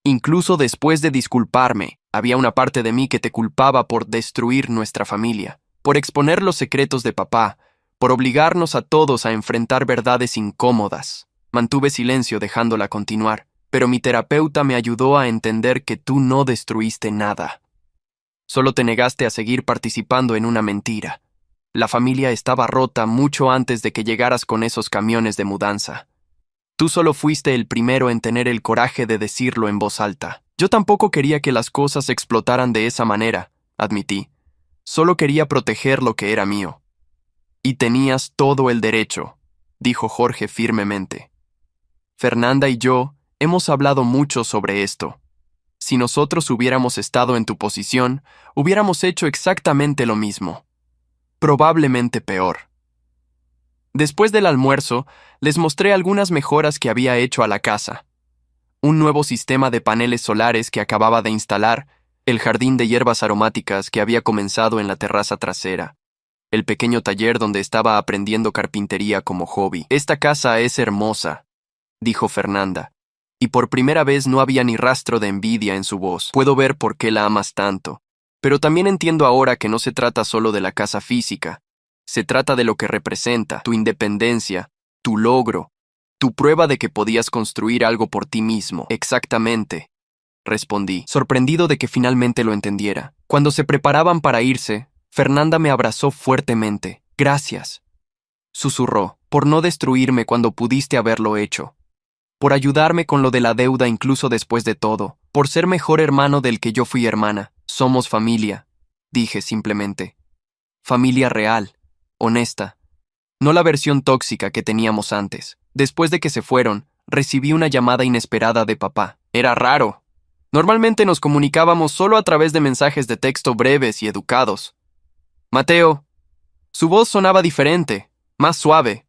Incluso después de disculparme, había una parte de mí que te culpaba por destruir nuestra familia, por exponer los secretos de papá, por obligarnos a todos a enfrentar verdades incómodas. Mantuve silencio dejándola continuar, pero mi terapeuta me ayudó a entender que tú no destruiste nada. Solo te negaste a seguir participando en una mentira. La familia estaba rota mucho antes de que llegaras con esos camiones de mudanza. Tú solo fuiste el primero en tener el coraje de decirlo en voz alta. Yo tampoco quería que las cosas explotaran de esa manera, admití. Solo quería proteger lo que era mío. Y tenías todo el derecho, dijo Jorge firmemente. Fernanda y yo hemos hablado mucho sobre esto. Si nosotros hubiéramos estado en tu posición, hubiéramos hecho exactamente lo mismo. Probablemente peor. Después del almuerzo, les mostré algunas mejoras que había hecho a la casa. un nuevo sistema de paneles solares que acababa de instalar, el jardín de hierbas aromáticas que había comenzado en la terraza trasera, el pequeño taller donde estaba aprendiendo carpintería como hobby. «Esta casa es hermosa», dijo Fernanda, y por primera vez no había ni rastro de envidia en su voz. «Puedo ver por qué la amas tanto. Pero también entiendo ahora que no se trata solo de la casa física. Se trata de lo que representa, tu independencia, tu logro, tu prueba de que podías construir algo por ti mismo». «Exactamente», respondí, sorprendido de que finalmente lo entendiera. Cuando se preparaban para irse, Fernanda me abrazó fuertemente. «Gracias», susurró, «por no destruirme cuando pudiste haberlo hecho. Por ayudarme con lo de la deuda incluso después de todo. Por ser mejor hermano del que yo fui hermana. Somos familia», dije simplemente. Familia real, honesta. No la versión tóxica que teníamos antes. Después de que se fueron, recibí una llamada inesperada de papá. Era raro. Normalmente nos comunicábamos solo a través de mensajes de texto breves y educados. «Mateo». Su voz sonaba diferente, más suave.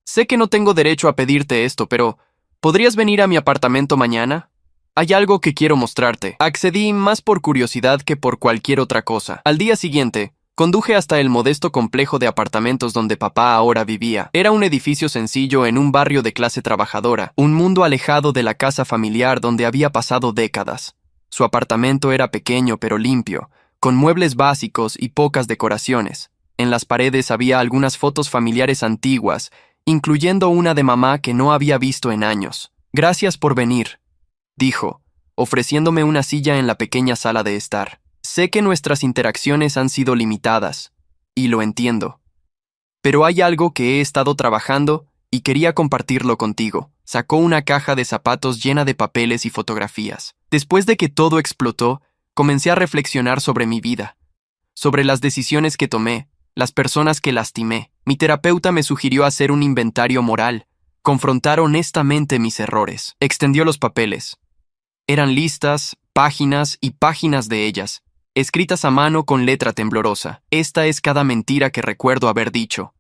«Sé que no tengo derecho a pedirte esto, pero ¿podrías venir a mi apartamento mañana? Hay algo que quiero mostrarte». Accedí más por curiosidad que por cualquier otra cosa. Al día siguiente, conduje hasta el modesto complejo de apartamentos donde papá ahora vivía. Era un edificio sencillo en un barrio de clase trabajadora, un mundo alejado de la casa familiar donde había pasado décadas. Su apartamento era pequeño pero limpio, con muebles básicos y pocas decoraciones. En las paredes había algunas fotos familiares antiguas, incluyendo una de mamá que no había visto en años. «Gracias por venir», dijo, ofreciéndome una silla en la pequeña sala de estar. «Sé que nuestras interacciones han sido limitadas, y lo entiendo. Pero hay algo que he estado trabajando y quería compartirlo contigo». Sacó una caja de zapatos llena de papeles y fotografías. Después de que todo explotó, comencé a reflexionar sobre mi vida, sobre las decisiones que tomé, las personas que lastimé. Mi terapeuta me sugirió hacer un inventario moral, confrontar honestamente mis errores. Extendió los papeles. Eran listas, páginas y páginas de ellas, escritas a mano con letra temblorosa. Esta es cada mentira que recuerdo haber dicho,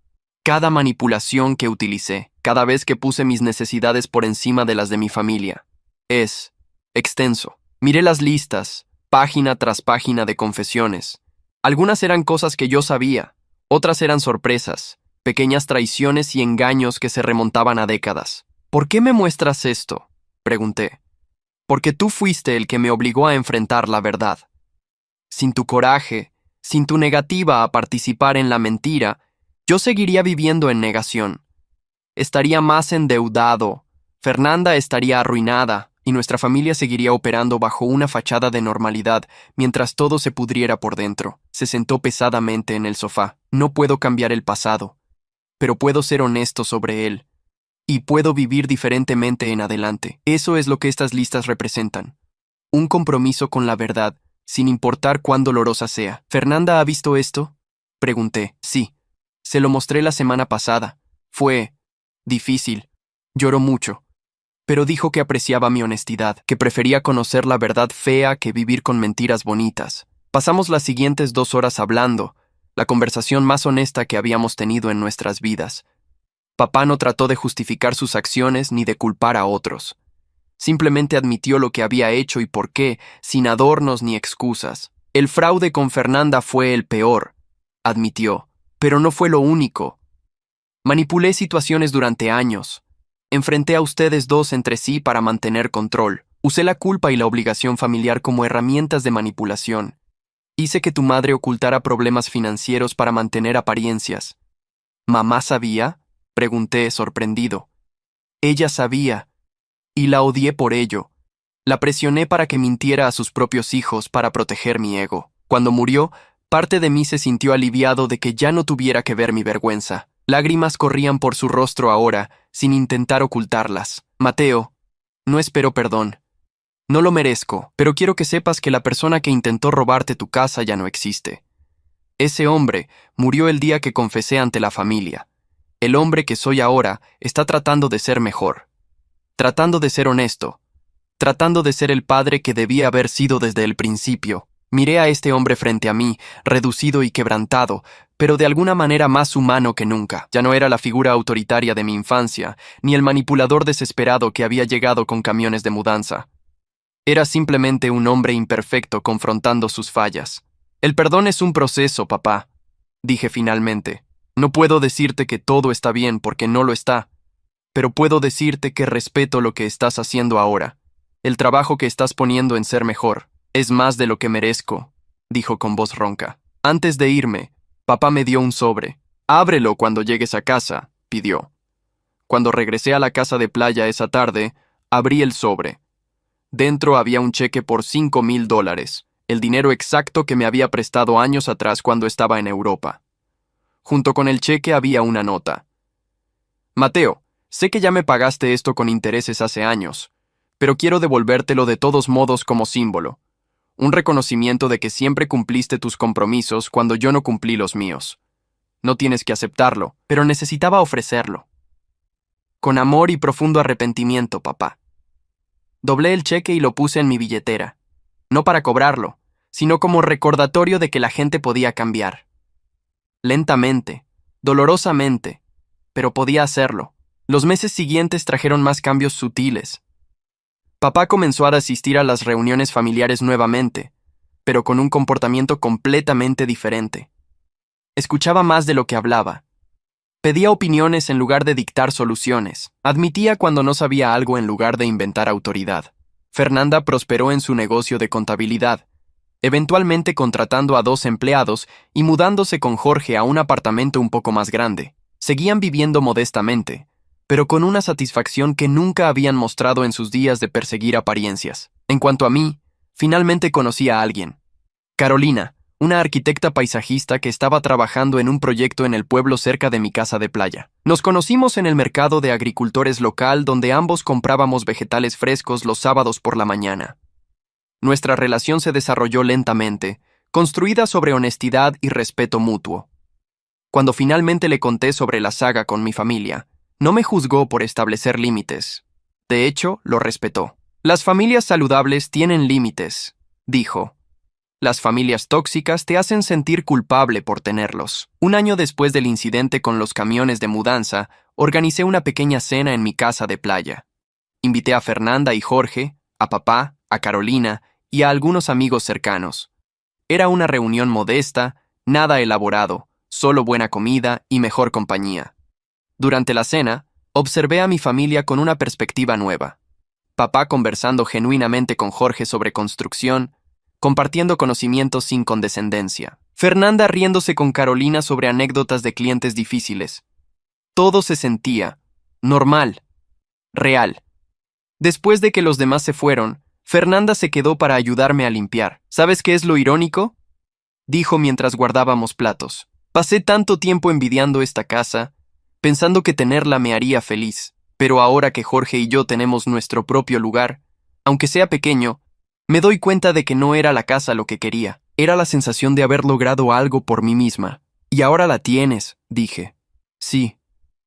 cada manipulación que utilicé, cada vez que puse mis necesidades por encima de las de mi familia. Es extenso. Miré las listas, página tras página de confesiones. Algunas eran cosas que yo sabía, otras eran sorpresas, pequeñas traiciones y engaños que se remontaban a décadas. «¿Por qué me muestras esto?», pregunté. «Porque tú fuiste el que me obligó a enfrentar la verdad. Sin tu coraje, sin tu negativa a participar en la mentira, yo seguiría viviendo en negación. Estaría más endeudado, Fernanda estaría arruinada y nuestra familia seguiría operando bajo una fachada de normalidad mientras todo se pudriera por dentro». Se sentó pesadamente en el sofá. «No puedo cambiar el pasado, pero puedo ser honesto sobre él. Y puedo vivir diferentemente en adelante. Eso es lo que estas listas representan. Un compromiso con la verdad, sin importar cuán dolorosa sea». «¿Fernanda ha visto esto?», pregunté. «Sí. Se lo mostré la semana pasada. Fue difícil. Lloró mucho. Pero dijo que apreciaba mi honestidad, que prefería conocer la verdad fea que vivir con mentiras bonitas». Pasamos las siguientes 2 horas hablando, la conversación más honesta que habíamos tenido en nuestras vidas. Papá no trató de justificar sus acciones ni de culpar a otros. Simplemente admitió lo que había hecho y por qué, sin adornos ni excusas. «El fraude con Fernanda fue el peor», admitió, «pero no fue lo único. Manipulé situaciones durante años. Enfrenté a ustedes dos entre sí para mantener control. Usé la culpa y la obligación familiar como herramientas de manipulación. Hice que tu madre ocultara problemas financieros para mantener apariencias». «¿Mamá sabía?», pregunté sorprendido. «Ella sabía, y la odié por ello. La presioné para que mintiera a sus propios hijos para proteger mi ego. Cuando murió, parte de mí se sintió aliviado de que ya no tuviera que ver mi vergüenza. Lágrimas corrían por su rostro ahora, sin intentar ocultarlas. «Mateo, no espero perdón. No lo merezco, pero quiero que sepas que la persona que intentó robarte tu casa ya no existe. Ese hombre murió el día que confesé ante la familia. El hombre que soy ahora está tratando de ser mejor, tratando de ser honesto, tratando de ser el padre que debía haber sido desde el principio». Miré a este hombre frente a mí, reducido y quebrantado, pero de alguna manera más humano que nunca. Ya no era la figura autoritaria de mi infancia, ni el manipulador desesperado que había llegado con camiones de mudanza. Era simplemente un hombre imperfecto confrontando sus fallas. El perdón es un proceso, papá, dije finalmente. No puedo decirte que todo está bien porque no lo está, pero puedo decirte que respeto lo que estás haciendo ahora. El trabajo que estás poniendo en ser mejor. Es más de lo que merezco, dijo con voz ronca. Antes de irme, papá me dio un sobre. Ábrelo cuando llegues a casa, pidió. Cuando regresé a la casa de playa esa tarde, abrí el sobre. Dentro había un cheque por $5,000, el dinero exacto que me había prestado años atrás cuando estaba en Europa. Junto con el cheque había una nota. Mateo, sé que ya me pagaste esto con intereses hace años, pero quiero devolvértelo de todos modos como símbolo. Un reconocimiento de que siempre cumpliste tus compromisos cuando yo no cumplí los míos. No tienes que aceptarlo, pero necesitaba ofrecerlo. Con amor y profundo arrepentimiento, papá. Doblé el cheque y lo puse en mi billetera. No para cobrarlo, sino como recordatorio de que la gente podía cambiar. Lentamente, dolorosamente, pero podía hacerlo. Los meses siguientes trajeron más cambios sutiles. Papá comenzó a asistir a las reuniones familiares nuevamente, pero con un comportamiento completamente diferente. Escuchaba más de lo que hablaba. Pedía opiniones en lugar de dictar soluciones. Admitía cuando no sabía algo en lugar de inventar autoridad. Fernanda prosperó en su negocio de contabilidad, eventualmente contratando a 2 empleados y mudándose con Jorge a un apartamento un poco más grande. Seguían viviendo modestamente, pero con una satisfacción que nunca habían mostrado en sus días de perseguir apariencias. En cuanto a mí, finalmente conocí a alguien. Carolina, una arquitecta paisajista que estaba trabajando en un proyecto en el pueblo cerca de mi casa de playa. Nos conocimos en el mercado de agricultores local donde ambos comprábamos vegetales frescos los sábados por la mañana. Nuestra relación se desarrolló lentamente, construida sobre honestidad y respeto mutuo. Cuando finalmente le conté sobre la saga con mi familia, no me juzgó por establecer límites. De hecho, lo respetó. Las familias saludables tienen límites, dijo. Las familias tóxicas te hacen sentir culpable por tenerlos. Un año después del incidente con los camiones de mudanza, organicé una pequeña cena en mi casa de playa. Invité a Fernanda y Jorge, a papá, a Carolina y a algunos amigos cercanos. Era una reunión modesta, nada elaborado, solo buena comida y mejor compañía. Durante la cena, observé a mi familia con una perspectiva nueva. Papá conversando genuinamente con Jorge sobre construcción, compartiendo conocimientos sin condescendencia. Fernanda riéndose con Carolina sobre anécdotas de clientes difíciles. Todo se sentía normal, real. Después de que los demás se fueron, Fernanda se quedó para ayudarme a limpiar. ¿Sabes qué es lo irónico?, dijo mientras guardábamos platos. Pasé tanto tiempo envidiando esta casa, pensando que tenerla me haría feliz, pero ahora que Jorge y yo tenemos nuestro propio lugar, aunque sea pequeño, me doy cuenta de que no era la casa lo que quería. Era la sensación de haber logrado algo por mí misma. Y ahora la tienes, dije. Sí,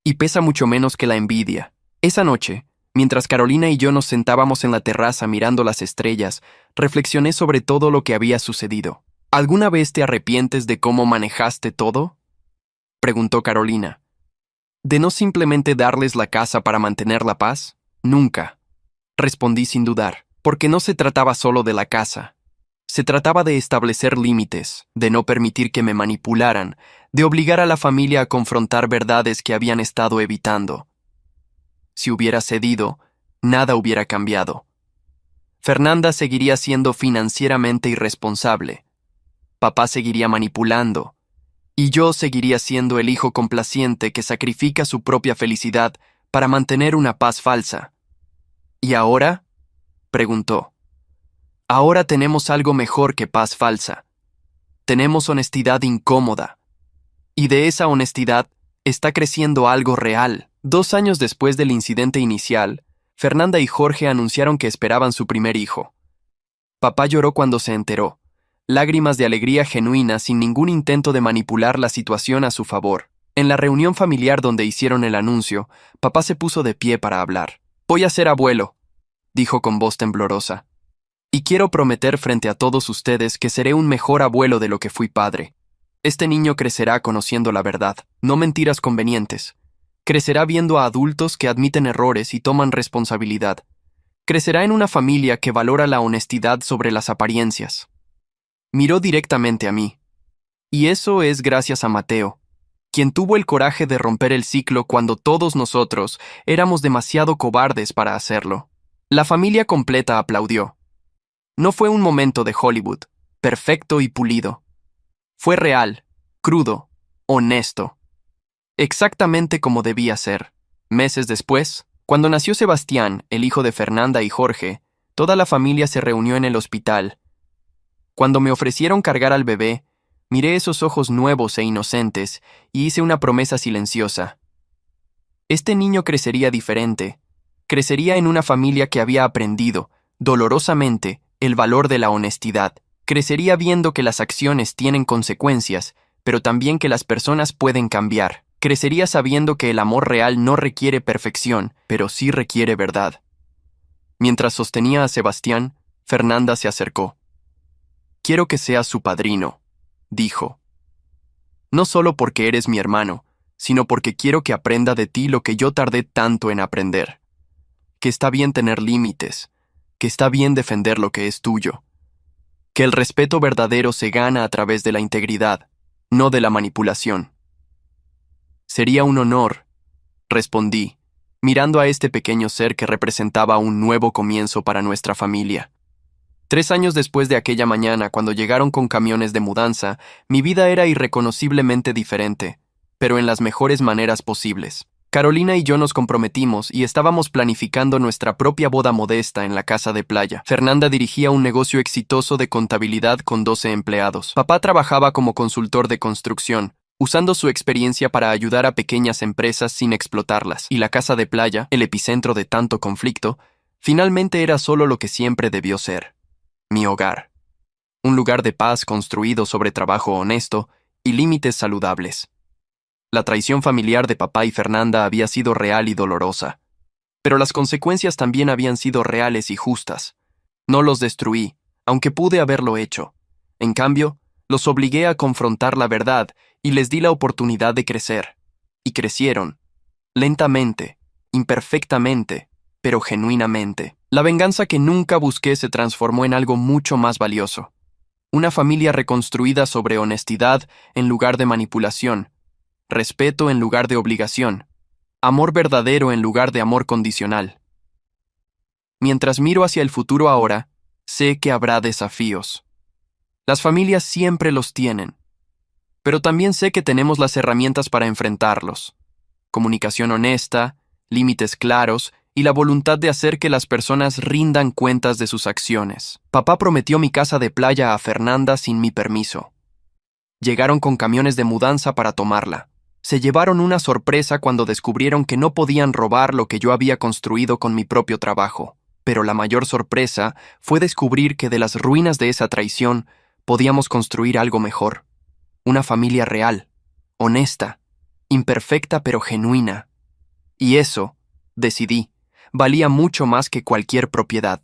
y pesa mucho menos que la envidia. Esa noche, mientras Carolina y yo nos sentábamos en la terraza mirando las estrellas, reflexioné sobre todo lo que había sucedido. ¿Alguna vez te arrepientes de cómo manejaste todo?, preguntó Carolina. ¿De no simplemente darles la casa para mantener la paz? Nunca, respondí sin dudar, porque no se trataba solo de la casa. Se trataba de establecer límites, de no permitir que me manipularan, de obligar a la familia a confrontar verdades que habían estado evitando. Si hubiera cedido, nada hubiera cambiado. Fernanda seguiría siendo financieramente irresponsable. Papá seguiría manipulando. Y yo seguiría siendo el hijo complaciente que sacrifica su propia felicidad para mantener una paz falsa. ¿Y ahora?, preguntó. Ahora tenemos algo mejor que paz falsa. Tenemos honestidad incómoda. Y de esa honestidad está creciendo algo real. 2 años después del incidente inicial, Fernanda y Jorge anunciaron que esperaban su primer hijo. Papá lloró cuando se enteró. Lágrimas de alegría genuina sin ningún intento de manipular la situación a su favor. En la reunión familiar donde hicieron el anuncio, papá se puso de pie para hablar. «Voy a ser abuelo», dijo con voz temblorosa. Y quiero prometer frente a todos ustedes que seré un mejor abuelo de lo que fui padre. Este niño crecerá conociendo la verdad, no mentiras convenientes. Crecerá viendo a adultos que admiten errores y toman responsabilidad. Crecerá en una familia que valora la honestidad sobre las apariencias. Miró directamente a mí. Y eso es gracias a Mateo, quien tuvo el coraje de romper el ciclo cuando todos nosotros éramos demasiado cobardes para hacerlo. La familia completa aplaudió. No fue un momento de Hollywood, perfecto y pulido. Fue real, crudo, honesto. Exactamente como debía ser. Meses después, cuando nació Sebastián, el hijo de Fernanda y Jorge, toda la familia se reunió en el hospital. Cuando me ofrecieron cargar al bebé, miré esos ojos nuevos e inocentes y hice una promesa silenciosa. Este niño crecería diferente. Crecería en una familia que había aprendido, dolorosamente, el valor de la honestidad. Crecería viendo que las acciones tienen consecuencias, pero también que las personas pueden cambiar. Crecería sabiendo que el amor real no requiere perfección, pero sí requiere verdad. Mientras sostenía a Sebastián, Fernanda se acercó. «Quiero que seas su padrino», dijo. «No solo porque eres mi hermano, sino porque quiero que aprenda de ti lo que yo tardé tanto en aprender. Que está bien tener límites, que está bien defender lo que es tuyo. Que el respeto verdadero se gana a través de la integridad, no de la manipulación». «Sería un honor», respondí, mirando a este pequeño ser que representaba un nuevo comienzo para nuestra familia. 3 años después de aquella mañana, cuando llegaron con camiones de mudanza, mi vida era irreconociblemente diferente, pero en las mejores maneras posibles. Carolina y yo nos comprometimos y estábamos planificando nuestra propia boda modesta en la casa de playa. Fernanda dirigía un negocio exitoso de contabilidad con 12 empleados. Papá trabajaba como consultor de construcción, usando su experiencia para ayudar a pequeñas empresas sin explotarlas. Y la casa de playa, el epicentro de tanto conflicto, finalmente era solo lo que siempre debió ser: mi hogar. Un lugar de paz construido sobre trabajo honesto y límites saludables. La traición familiar de papá y Fernanda había sido real y dolorosa, pero las consecuencias también habían sido reales y justas. No los destruí, aunque pude haberlo hecho. En cambio, los obligué a confrontar la verdad y les di la oportunidad de crecer. Y crecieron, lentamente, imperfectamente, pero genuinamente. La venganza que nunca busqué se transformó en algo mucho más valioso. Una familia reconstruida sobre honestidad en lugar de manipulación, respeto en lugar de obligación, amor verdadero en lugar de amor condicional. Mientras miro hacia el futuro ahora, sé que habrá desafíos. Las familias siempre los tienen, pero también sé que tenemos las herramientas para enfrentarlos. Comunicación honesta, límites claros y la voluntad de hacer que las personas rindan cuentas de sus acciones. Papá prometió mi casa de playa a Fernanda sin mi permiso. Llegaron con camiones de mudanza para tomarla. Se llevaron una sorpresa cuando descubrieron que no podían robar lo que yo había construido con mi propio trabajo. Pero la mayor sorpresa fue descubrir que de las ruinas de esa traición podíamos construir algo mejor. Una familia real, honesta, imperfecta pero genuina. Y eso, decidí, valía mucho más que cualquier propiedad.